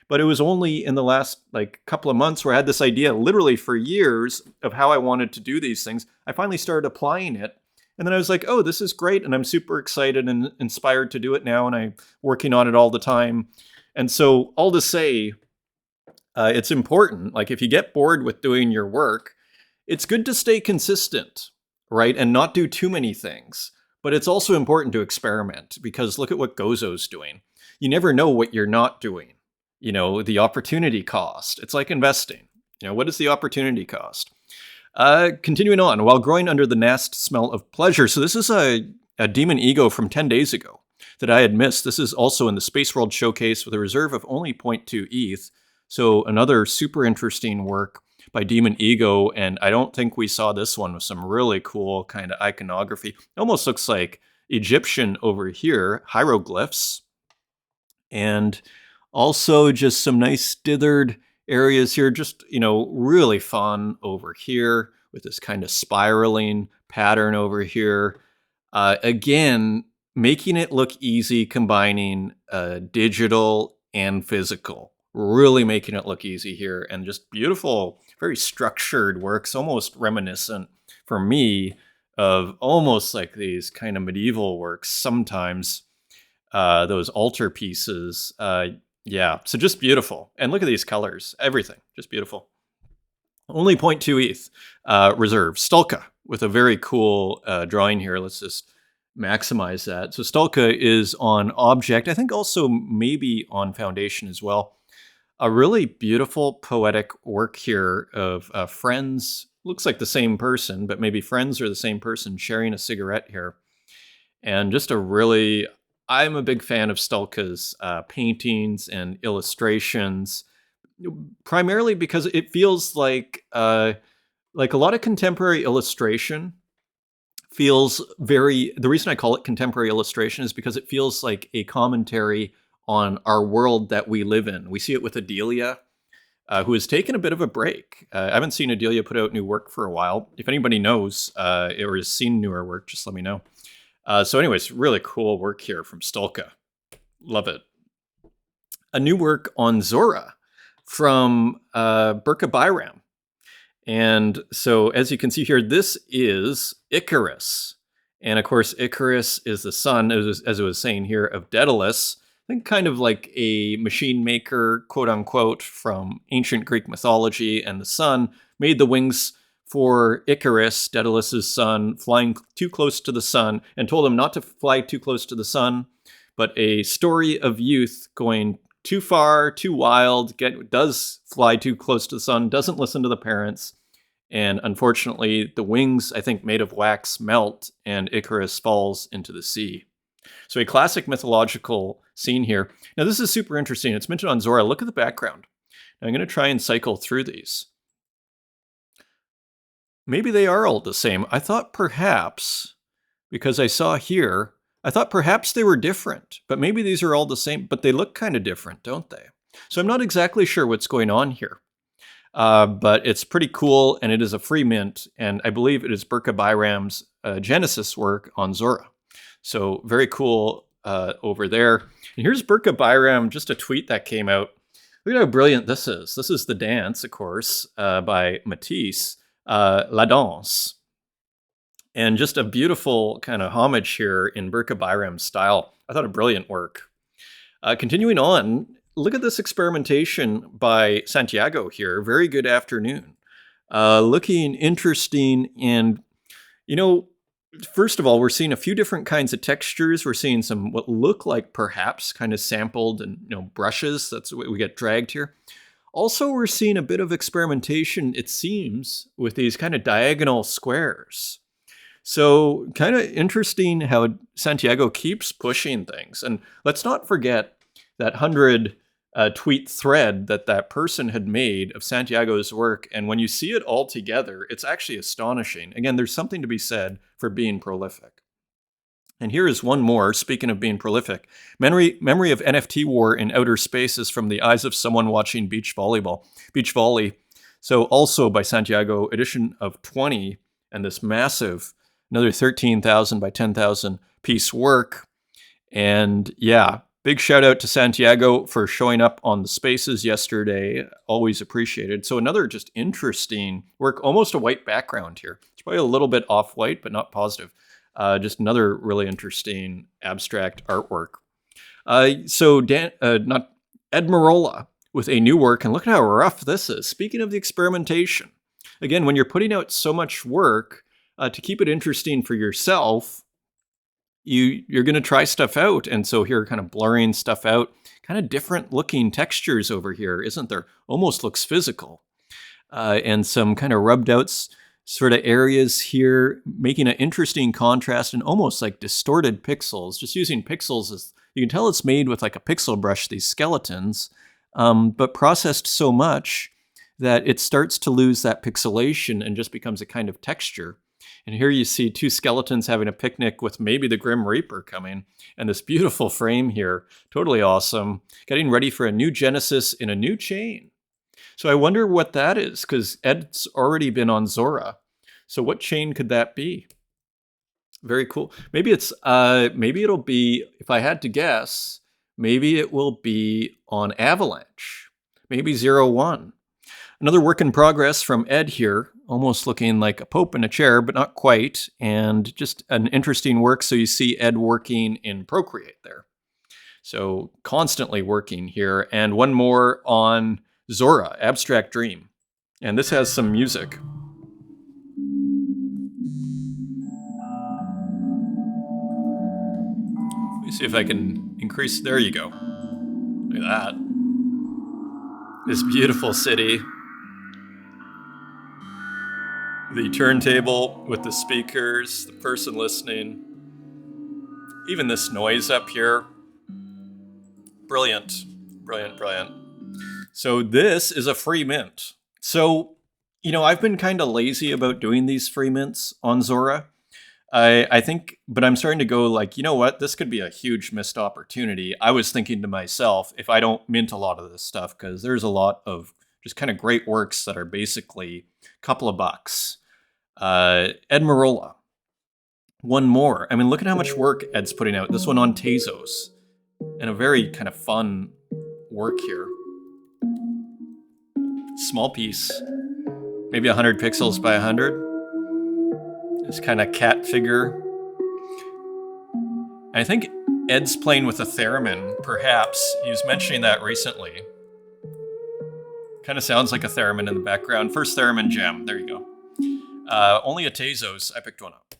but it was only in the last couple of months where I had this idea literally for years of how I wanted to do these things. I finally started applying it. And then I was like, oh, this is great. And I'm super excited and inspired to do it now. And I'm working on it all the time. And so all to say, it's important. Like if you get bored with doing your work, it's good to stay consistent, right? And not do too many things. But it's also important to experiment because look at what Gozo's doing. You never know what you're not doing. The opportunity cost. It's like investing. What is the opportunity cost? Continuing on, while growing under the nast smell of pleasure. So this is a Demon Ego from 10 days ago that I had missed. This is also in the Space World Showcase with a reserve of only 0.2 ETH. So another super interesting work by Demon Ego. And I don't think we saw this one with some really cool kind of iconography. It almost looks like Egyptian over here, hieroglyphs. And also just some nice dithered areas here, just, really fun over here with this kind of spiraling pattern over here. Again, making it look easy, combining digital and physical, really making it look easy here, and just beautiful, very structured works, almost reminiscent for me of almost like these kind of medieval works sometimes, those altar pieces. Yeah, so just beautiful. And look at these colors, everything, just beautiful. Only 0.2 ETH reserve. Stulka with a very cool drawing here. Let's just maximize that. So Stulka is on Object, I think also maybe on Foundation as well. A really beautiful poetic work here of friends looks like the same person, but maybe friends are the same person sharing a cigarette here. And just a really, I'm a big fan of Stulka's paintings and illustrations, primarily because it feels like a lot of contemporary illustration feels very, the reason I call it contemporary illustration is because it feels like a commentary on our world that we live in. We see it with Adelia, who has taken a bit of a break. I haven't seen Adelia put out new work for a while. If anybody knows or has seen newer work, just let me know. So anyways, really cool work here from Stulka. Love it. A new work on Zora from Burka Bayram. And so as you can see here, this is Icarus. And of course, Icarus is the son, as it was saying here, of Daedalus. I think kind of like a machine maker, quote unquote, from ancient Greek mythology. And the sun made the wings for Icarus, Daedalus's son, flying too close to the sun, and told him not to fly too close to the sun, but a story of youth going too far, too wild, does fly too close to the sun, doesn't listen to the parents. And unfortunately, the wings, I think, made of wax melt, and Icarus falls into the sea. So a classic mythological scene here. Now, this is super interesting. It's mentioned on Zora. Look at the background. Now, I'm going to try and cycle through these. Maybe they are all the same. I thought perhaps, because I saw here, I thought perhaps they were different. But maybe these are all the same. But they look kind of different, don't they? So I'm not exactly sure what's going on here. But it's pretty cool, and it is a free mint, and I believe it is Burka Bayram's Genesis work on Zora. So very cool over there. And here's Burka Bayram, just a tweet that came out. Look at how brilliant this is. This is The Dance, of course, by Matisse, La Danse. And just a beautiful kind of homage here in Burka Bayram's style. I thought a brilliant work. Continuing on, look at this experimentation by Santiago here. Very good afternoon. Looking interesting. And, first of all, we're seeing a few different kinds of textures. We're seeing some what look like perhaps kind of sampled and, brushes. That's what we get dragged here. Also, we're seeing a bit of experimentation, it seems, with these kind of diagonal squares. So kind of interesting how Santiago keeps pushing things. And let's not forget that 100 tweet thread that person had made of Santiago's work. And when you see it all together, it's actually astonishing. Again, there's something to be said for being prolific. And here is one more, speaking of being prolific. Memory of NFT war in outer space is from the eyes of someone watching beach volley. So also by Santiago, edition of 20, and this massive, another 13,000 by 10,000 piece work. And yeah, big shout out to Santiago for showing up on the spaces yesterday. Always appreciated. So another just interesting work, almost a white background here. It's probably a little bit off-white, but not positive. Just another really interesting abstract artwork. So Ed Marola with a new work, and look at how rough this is. Speaking of the experimentation, again, when you're putting out so much work, to keep it interesting for yourself, you're going to try stuff out. And so here, kind of blurring stuff out, kind of different looking textures over here, isn't there? Almost looks physical. And some kind of rubbed out sort of areas here, making an interesting contrast and almost like distorted pixels. Just using pixels as, you can tell it's made with like a pixel brush, these skeletons, but processed so much that it starts to lose that pixelation and just becomes a kind of texture. And here you see two skeletons having a picnic with maybe the Grim Reaper coming, and this beautiful frame here, totally awesome, getting ready for a new Genesis in a new chain. So I wonder what that is, because Ed's already been on Zora. So what chain could that be? Very cool. Maybe it'll be, if I had to guess, maybe it will be on Avalanche. Maybe 01. Another work in progress from Ed here, almost looking like a pope in a chair, but not quite. And just an interesting work. So you see Ed working in Procreate there. So constantly working here. And one more on Zora, Abstract Dream. And this has some music. Let me see if I can increase. There you go. Look at that. This beautiful city. The turntable with the speakers, the person listening, even this noise up here. Brilliant, brilliant, brilliant. So this is a free mint. So, I've been kind of lazy about doing these free mints on Zora. I think, but I'm starting to go like, you know what? This could be a huge missed opportunity. I was thinking to myself, if I don't mint a lot of this stuff, because there's a lot of just kind of great works that are basically a couple of bucks. Ed Marola, one more. I mean, look at how much work Ed's putting out. This one on Tezos, and a very kind of fun work here. Small piece, maybe 100 pixels by 100. This kind of cat figure. I think Ed's playing with a theremin, perhaps. He was mentioning that recently. Kind of sounds like a theremin in the background. First theremin gem. There you go. Only a Tezos. I picked one up.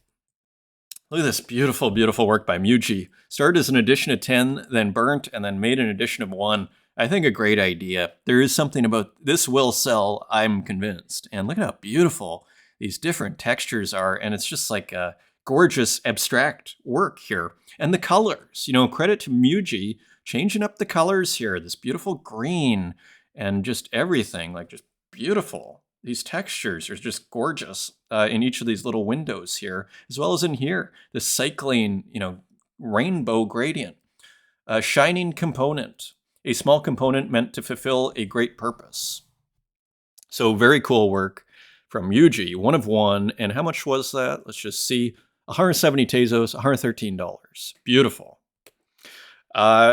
Look at this beautiful, beautiful work by Muji. Started as an edition of 10, then burnt, and then made an edition of 1. I think a great idea. There is something about this will sell, I'm convinced. And look at how beautiful these different textures are. And it's just like a gorgeous abstract work here. And the colors, credit to Muji, changing up the colors here. This beautiful green and just everything, like just beautiful. These textures are just gorgeous in each of these little windows here, as well as in here. This cycling, rainbow gradient. A shining component. A small component meant to fulfill a great purpose. So very cool work from Muji, 1 of 1. And how much was that? Let's just see. 170 Tezos, $113. Beautiful.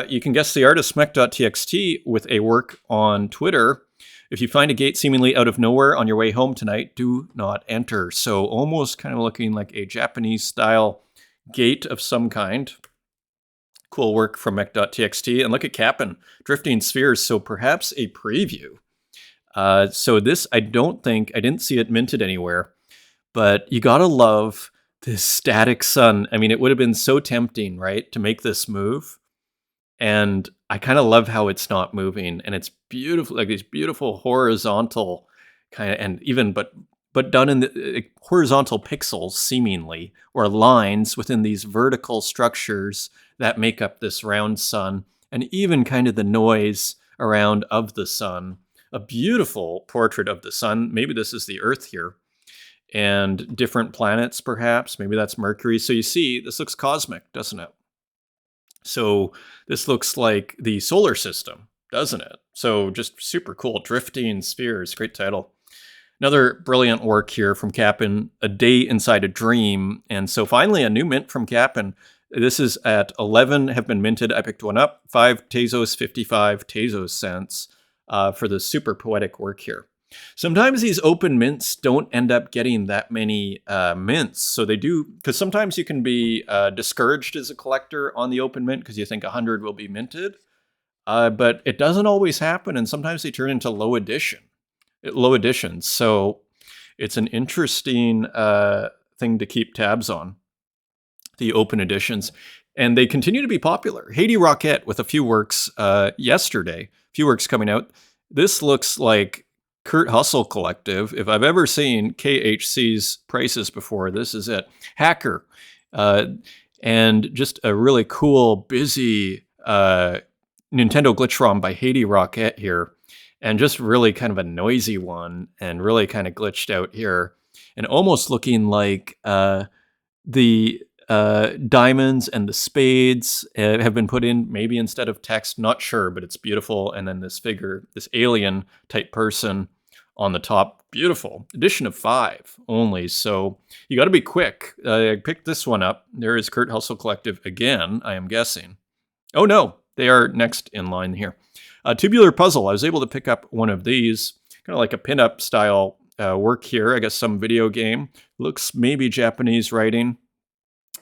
You can guess the artist mech.txt with a work on Twitter. If you find a gate seemingly out of nowhere on your way home tonight, do not enter. So almost kind of looking like a Japanese style gate of some kind. Cool work from mech.txt. And look at Cap'n, drifting spheres. So perhaps a preview. So this, I didn't see it minted anywhere, but you gotta love this static sun. I mean, it would have been so tempting, right, to make this move. And I kind of love how it's not moving, and it's beautiful, like these beautiful horizontal kind of, and even, but done in the horizontal pixels, seemingly, or lines within these vertical structures that make up this round sun, and even kind of the noise around of the sun. A beautiful portrait of the sun. Maybe this is the Earth here. And different planets, perhaps. Maybe that's Mercury. So you see, this looks cosmic, doesn't it? So this looks like the solar system, doesn't it? So just super cool. Drifting Spheres, great title. Another brilliant work here from Cap'n, A Day Inside a Dream. And so finally a new mint from Cap'n. This is at 11 have been minted. I picked one up. 5 Tezos, 55 Tezos cents for the super poetic work here. Sometimes these open mints don't end up getting that many mints. So they do, because sometimes you can be discouraged as a collector on the open mint because you think 100 will be minted. But it doesn't always happen, and sometimes they turn into low editions. So it's an interesting thing to keep tabs on, the open editions. And they continue to be popular. Haiti Rocket with a few works yesterday, a few works coming out. This looks like Kurt Hustle Collective. If I've ever seen KHC's prices before, this is it. Hacker. And just a really cool, busy Nintendo glitch ROM by Haiti Rocket here. And just really kind of a noisy one and really kind of glitched out here. And almost looking like the diamonds and the spades have been put in maybe instead of text, not sure, but it's beautiful. And then this figure, this alien type person on the top, beautiful. Edition of 5 only, so you got to be quick. I picked this one up. There is Kurt Hustle Collective again, I am guessing. Oh no, they are next in line here. Tubular Puzzle, I was able to pick up one of these, kind of like a pinup style work here. I guess some video game. Looks maybe Japanese writing.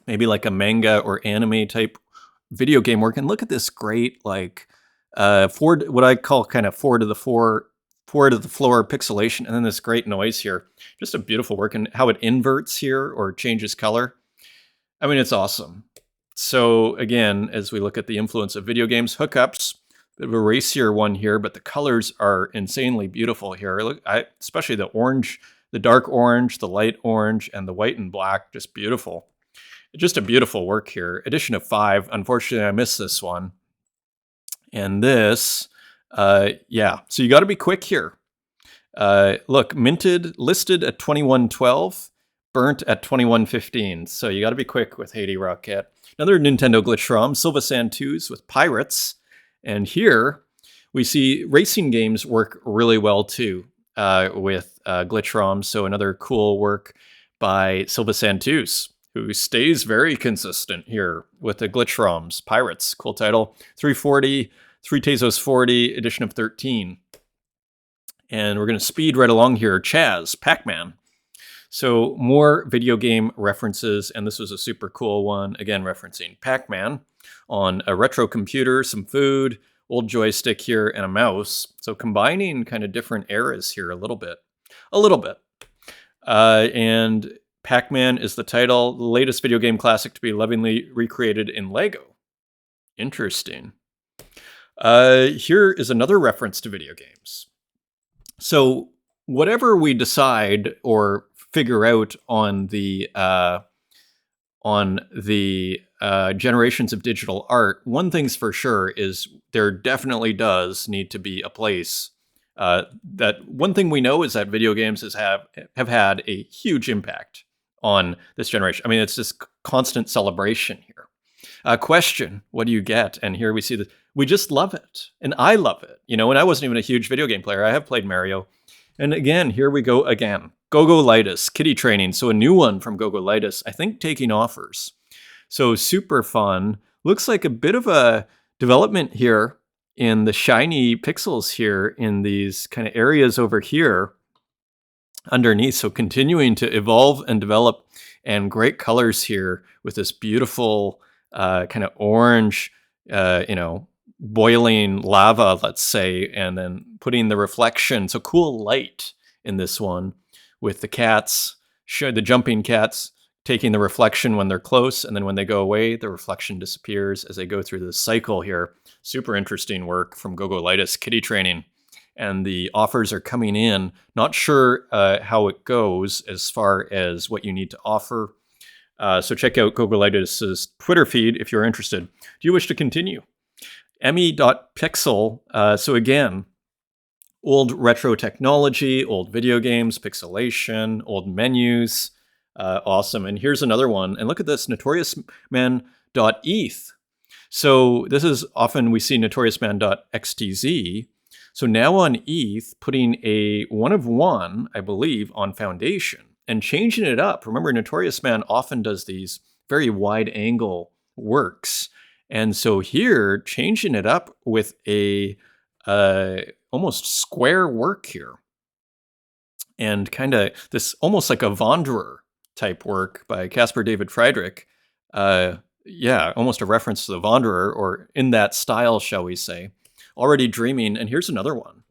Maybe like a manga or anime type video game work. And look at this great, like, what I call kind of four to the floor pixelation. And then this great noise here. Just a beautiful work. And how it inverts here or changes color. I mean, it's awesome. So again, as we look at the influence of video games, hookups, bit of a racier one here, but the colors are insanely beautiful here. Look, especially the orange The dark orange, the light orange, and the white and black, just beautiful. Just a beautiful work here. Edition of 5. Unfortunately, I missed this one. And this, yeah. So you got to be quick here. Look, listed at 2112, burnt at 2115. So you got to be quick with Haiti Rocket. Another Nintendo glitch ROM, Silva Sand 2s with Pirates. And here we see racing games work really well too with glitch ROMs. So another cool work by Silva Sand 2s, who stays very consistent here with the glitch ROMs. Pirates, cool title. 340, 3 Tezos 40, edition of 13. And we're going to speed right along here. Chaz, Pac-Man. So more video game references, and this was a super cool one, again referencing Pac-Man on a retro computer, some food, old joystick here, and a mouse. So combining kind of different eras here a little bit. And Pac-Man is the title, the latest video game classic to be lovingly recreated in Lego. Interesting. Here is another reference to video games. So whatever we decide or figure out on the generations of digital art, one thing's for sure is there definitely does need to be a place. That one thing we know is that video games have had a huge impact on this generation. I mean, it's this constant celebration here. Question, what do you get? And here we see that we just love it. And I love it. You know, and I wasn't even a huge video game player. I have played Mario. And again, here we go again. Gogolitis, kitty training. So a new one from Gogolitis, I think taking offers. So super fun. Looks like a bit of a development here in the shiny pixels here in these kind of areas over here underneath. So continuing to evolve and develop, and great colors here with this beautiful kind of orange, boiling lava, let's say, and then putting the reflection. So cool light in this one with the cats, the jumping cats taking the reflection when they're close, and then when they go away, the reflection disappears as they go through this cycle here. Super interesting work from Gogolitis, kitty training. And the offers are coming in. Not sure how it goes as far as what you need to offer. So check out Gogolitis' Twitter feed if you're interested. Do you wish to continue? Emmy.pixel. So again, old retro technology, old video games, pixelation, old menus. Awesome. And here's another one. And look at this, notoriousman.eth. So this is often we see notoriousman.xtz. So now on ETH, putting a 1 of 1, I believe, on Foundation and changing it up. Remember, Notorious Man often does these very wide angle works. And so here, changing it up with a almost square work here. And kind of this almost like a Wanderer type work by Caspar David Friedrich. Yeah, almost a reference to the Wanderer, or in that style, shall we say. Already dreaming. And here's another one,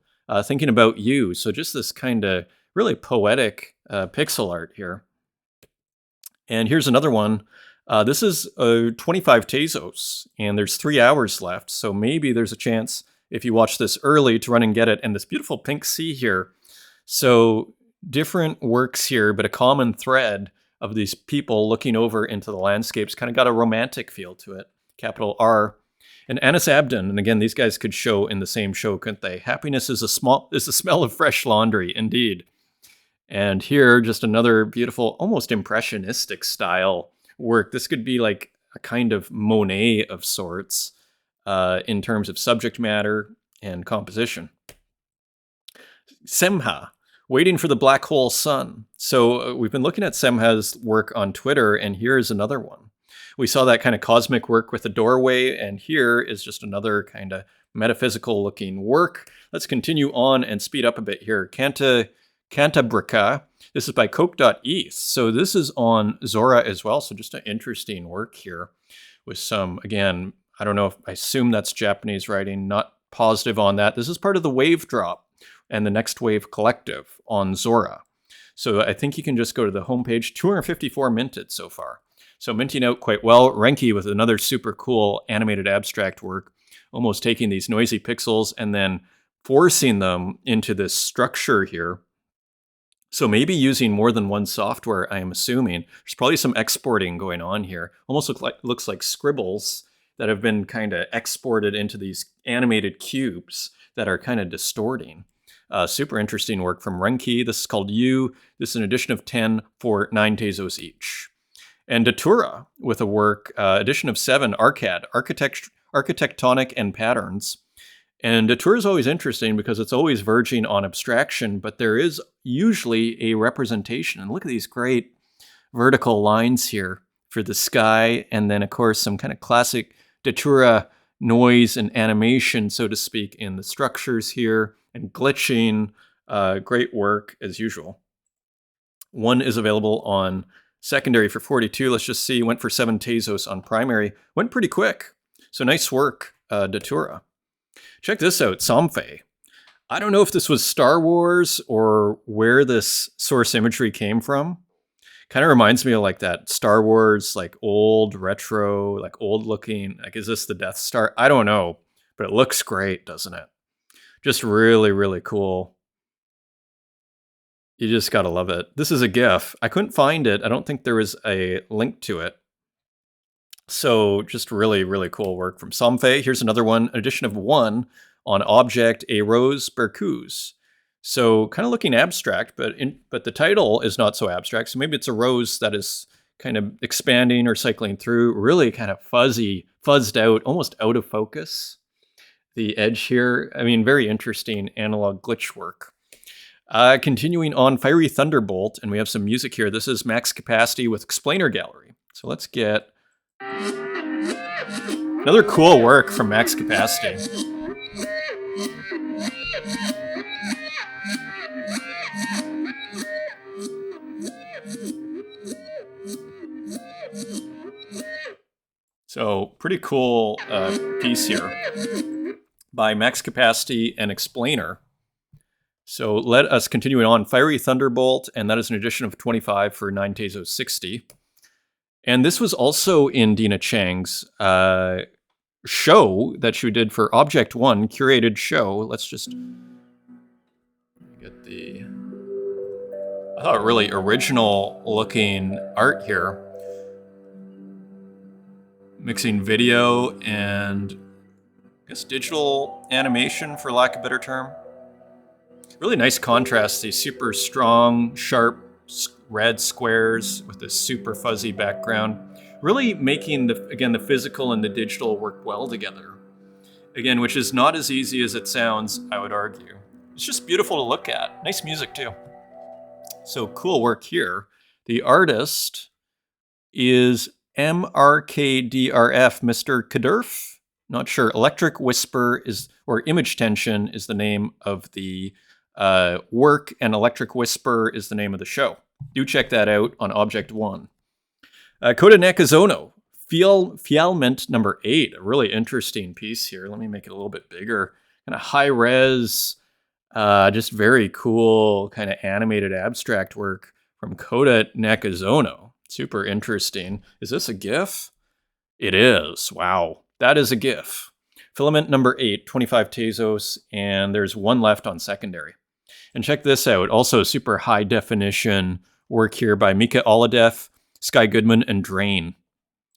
thinking about you. So just this kind of really poetic pixel art here. And here's another one. This is 25 Tezos, and there's 3 hours left. So maybe there's a chance, if you watch this early, to run and get it. And this beautiful pink sea here. So different works here, but a common thread of these people looking over into the landscapes. Kind of got a romantic feel to it. Capital R. And Anis Abdon, and again, these guys could show in the same show, couldn't they? Happiness is the smell of fresh laundry, indeed. And here, just another beautiful, almost impressionistic style work. This could be like a kind of Monet of sorts in terms of subject matter and composition. Semha, waiting for the black hole sun. So we've been looking at Semha's work on Twitter, and here's another one. We saw that kind of cosmic work with the doorway, and here is just another kind of metaphysical looking work. Let's continue on and speed up a bit here. Cantabrica. This is by Coke.eth. So this is on Zora as well. So just an interesting work here with some, again, I don't know if I assume that's Japanese writing, not positive on that. This is part of the Wave Drop and the Next Wave Collective on Zora. So I think you can just go to the homepage. 254 minted so far. So minting out quite well. Renki with another super cool animated abstract work, almost taking these noisy pixels and then forcing them into this structure here. So maybe using more than one software, I am assuming. There's probably some exporting going on here. Almost looks like scribbles that have been kind of exported into these animated cubes that are kind of distorting. Super interesting work from Renki. This is called You. This is an edition of 10 for 9 Tezos each. And Datura with a work, edition of 7, Arcad, Architectonic and Patterns. And Datura is always interesting because it's always verging on abstraction, but there is usually a representation. And look at these great vertical lines here for the sky. And then, of course, some kind of classic Datura noise and animation, so to speak, in the structures here and glitching. Great work as usual. One is available on secondary for 42. Let's just see. Went for 7 Tezos on primary. Went pretty quick. So nice work, Datura. Check this out, Somfei. I don't know if this was Star Wars or where this source imagery came from. Kind of reminds me of like that Star Wars, like old retro, like old looking, like is this the Death Star? I don't know, but it looks great, doesn't it? Just really, really cool. You just gotta love it. This is a GIF. I couldn't find it. I don't think there was a link to it. So just really, really cool work from Somfei. Here's another one, edition of 1 on Object, A Rose Bercuse. So kind of looking abstract, but the title is not so abstract. So maybe it's a rose that is kind of expanding or cycling through, really kind of fuzzy, fuzzed out, almost out of focus. The edge here, I mean, very interesting analog glitch work. Continuing on Fiery Thunderbolt, and we have some music here. This is Max Capacity with Explainer Gallery. So let's get another cool work from Max Capacity. So pretty cool piece here by Max Capacity and Explainer. So let us continue on. Fiery Thunderbolt, and that is an edition of 25 for 9 Tezos 60. And this was also in Dina Chang's show that she did for Object 1, curated show. Let's just get the really original looking art here. Mixing video and I guess digital animation, for lack of a better term. Really nice contrast, these super strong, sharp red squares with this super fuzzy background. Really making, the physical and the digital work well together. Again, which is not as easy as it sounds, I would argue. It's just beautiful to look at. Nice music, too. So cool work here. The artist is MRKDRF, Mr. Kadurf. Not sure. Electric Whisper or Image Tension is the name of the work, and Electric Whisper is the name of the show. Do check that out on Object 1. Coda Nakazono, Fialment number 8, a really interesting piece here. Let me make it a little bit bigger. Kind of high res, just very cool kind of animated abstract work from Coda Nakazono. Super interesting. Is this a GIF? It is. Wow. That is a GIF. Filament number 8, 25 Tezos, and there's one left on secondary. And check this out. Also super high definition work here by Mika Oladev, Sky Goodman, and Drain.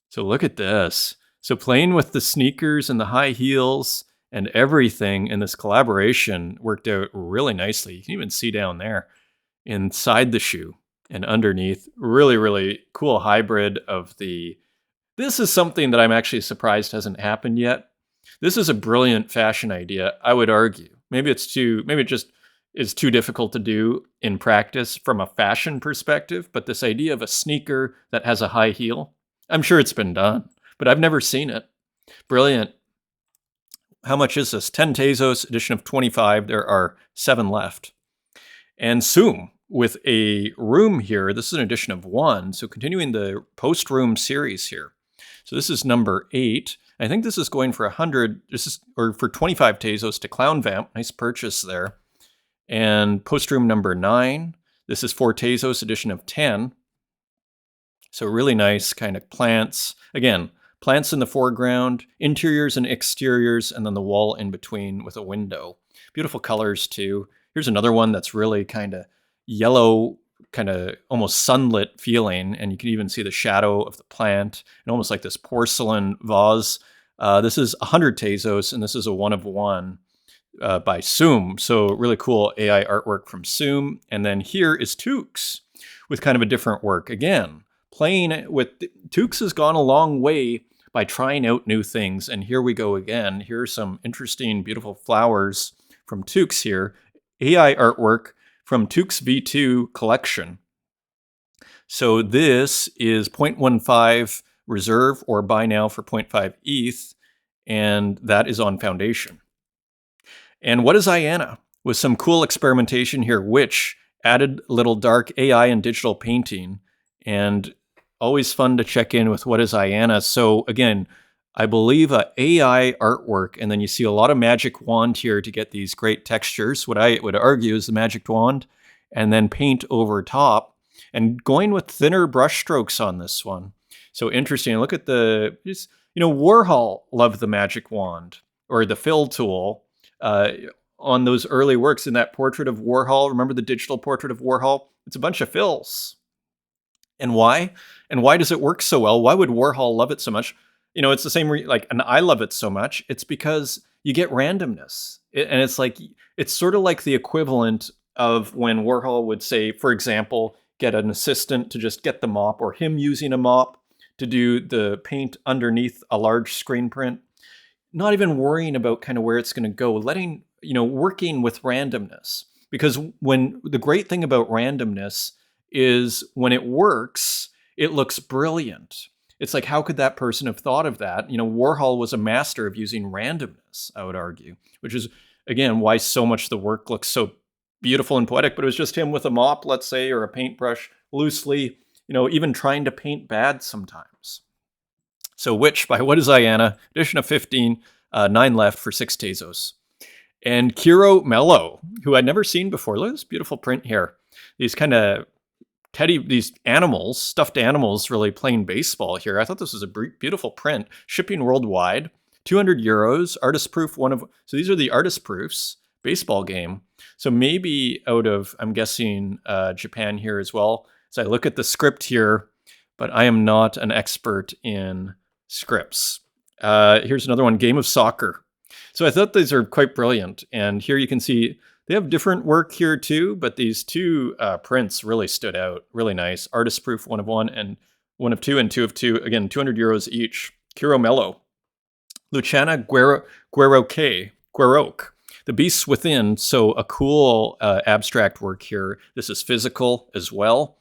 So look at this. So playing with the sneakers and the high heels and everything in this collaboration worked out really nicely. You can even see down there inside the shoe and underneath. Really, really cool hybrid of the... This is something that I'm actually surprised hasn't happened yet. This is a brilliant fashion idea, I would argue. Maybe it just is too difficult to do in practice from a fashion perspective, but this idea of a sneaker that has a high heel, I'm sure it's been done, but I've never seen it. Brilliant. How much is this? 10 Tezos, edition of 25. There are 7 left. And Zoom with a room here. This is an edition of 1, so continuing the post-room series here. So this is number 8. I think this is going for 100, for 25 Tezos to Clown Vamp. Nice purchase there. And post-room number 9. This is 4 Tezos, edition of 10. So really nice kind of plants. Again, plants in the foreground, interiors and exteriors, and then the wall in between with a window. Beautiful colors too. Here's another one that's really kind of yellow, kind of almost sunlit feeling, and you can even see the shadow of the plant, and almost like this porcelain vase. This is 100 Tezos, and this is a 1 of 1 by Zoom. So really cool AI artwork from Zoom. And then here is Tukes with kind of a different work. Again, playing with Tukes has gone a long way by trying out new things. And here we go again. Here are some interesting, beautiful flowers from Tukes here. AI artwork from Tukes V2 collection. So this is 0.15 reserve or buy now for 0.5 ETH, and that is on Foundation. And what is IANA? With some cool experimentation here, which added a little dark AI and digital painting, and always fun to check in with what is IANA. So again, I believe AI artwork, and then you see a lot of magic wand here to get these great textures. What I would argue is the magic wand, and then paint over top, and going with thinner brush strokes on this one. So interesting. Look at the, Warhol loved the magic wand or the fill tool on those early works in that portrait of Warhol. Remember the digital portrait of Warhol? It's a bunch of fills. And why? And why does it work so well? Why would Warhol love it so much? It's the same, and I love it so much. It's because you get randomness. And it's sort of like the equivalent of when Warhol would say, for example, get an assistant to just get the mop, or him using a mop to do the paint underneath a large screen print. Not even worrying about kind of where it's going to go, working with randomness. Because when the great thing about randomness is when it works, it looks brilliant. It's like, how could that person have thought of that? Warhol was a master of using randomness, I would argue, which is, again, why so much of the work looks so beautiful and poetic. But it was just him with a mop, let's say, or a paintbrush, loosely, even trying to paint bad sometimes. So which, by What is IANA, edition of 15, 9 left for 6 Tezos. And Kiro Mello, who I'd never seen before. Look at this beautiful print here. These kind of these animals, stuffed animals, really playing baseball here. I thought this was a beautiful print. Shipping worldwide, 200 euros, artist proof. So these are the artist proofs, baseball game. So maybe out of, I'm guessing, Japan here as well. So I look at the script here, but I am not an expert in scripts. Here's another one, Game of Soccer. So I thought these are quite brilliant. And here you can see they have different work here too, but these two prints really stood out. Really nice. Artist proof, 1 of 1, and 1 of 2, and 2 of 2. Again, 200 euros each. Kiro Mello. Luciana Gueroque. The Beasts Within. So a cool abstract work here. This is physical as well.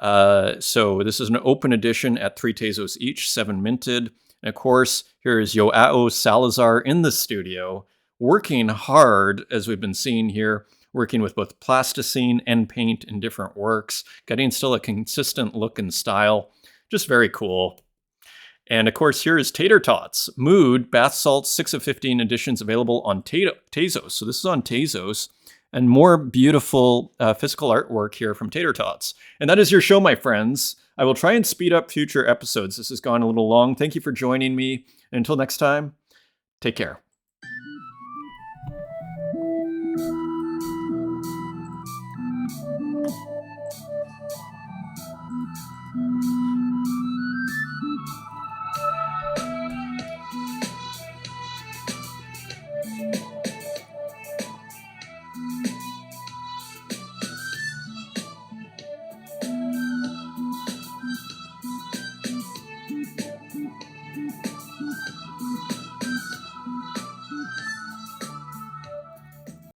So this is an open edition at 3 Tezos each, 7 minted. And of course, here is Joao Salazar in the studio, working hard, as we've been seeing here, working with both plasticine and paint in different works, getting still a consistent look and style. Just very cool. And of course, here is Tater Tots. Mood, Bath Salts, 6 of 15 editions available on Tezos. So this is on Tezos. And more beautiful physical artwork here from Tater Tots. And that is your show, my friends. I will try and speed up future episodes. This has gone a little long. Thank you for joining me. And until next time, take care.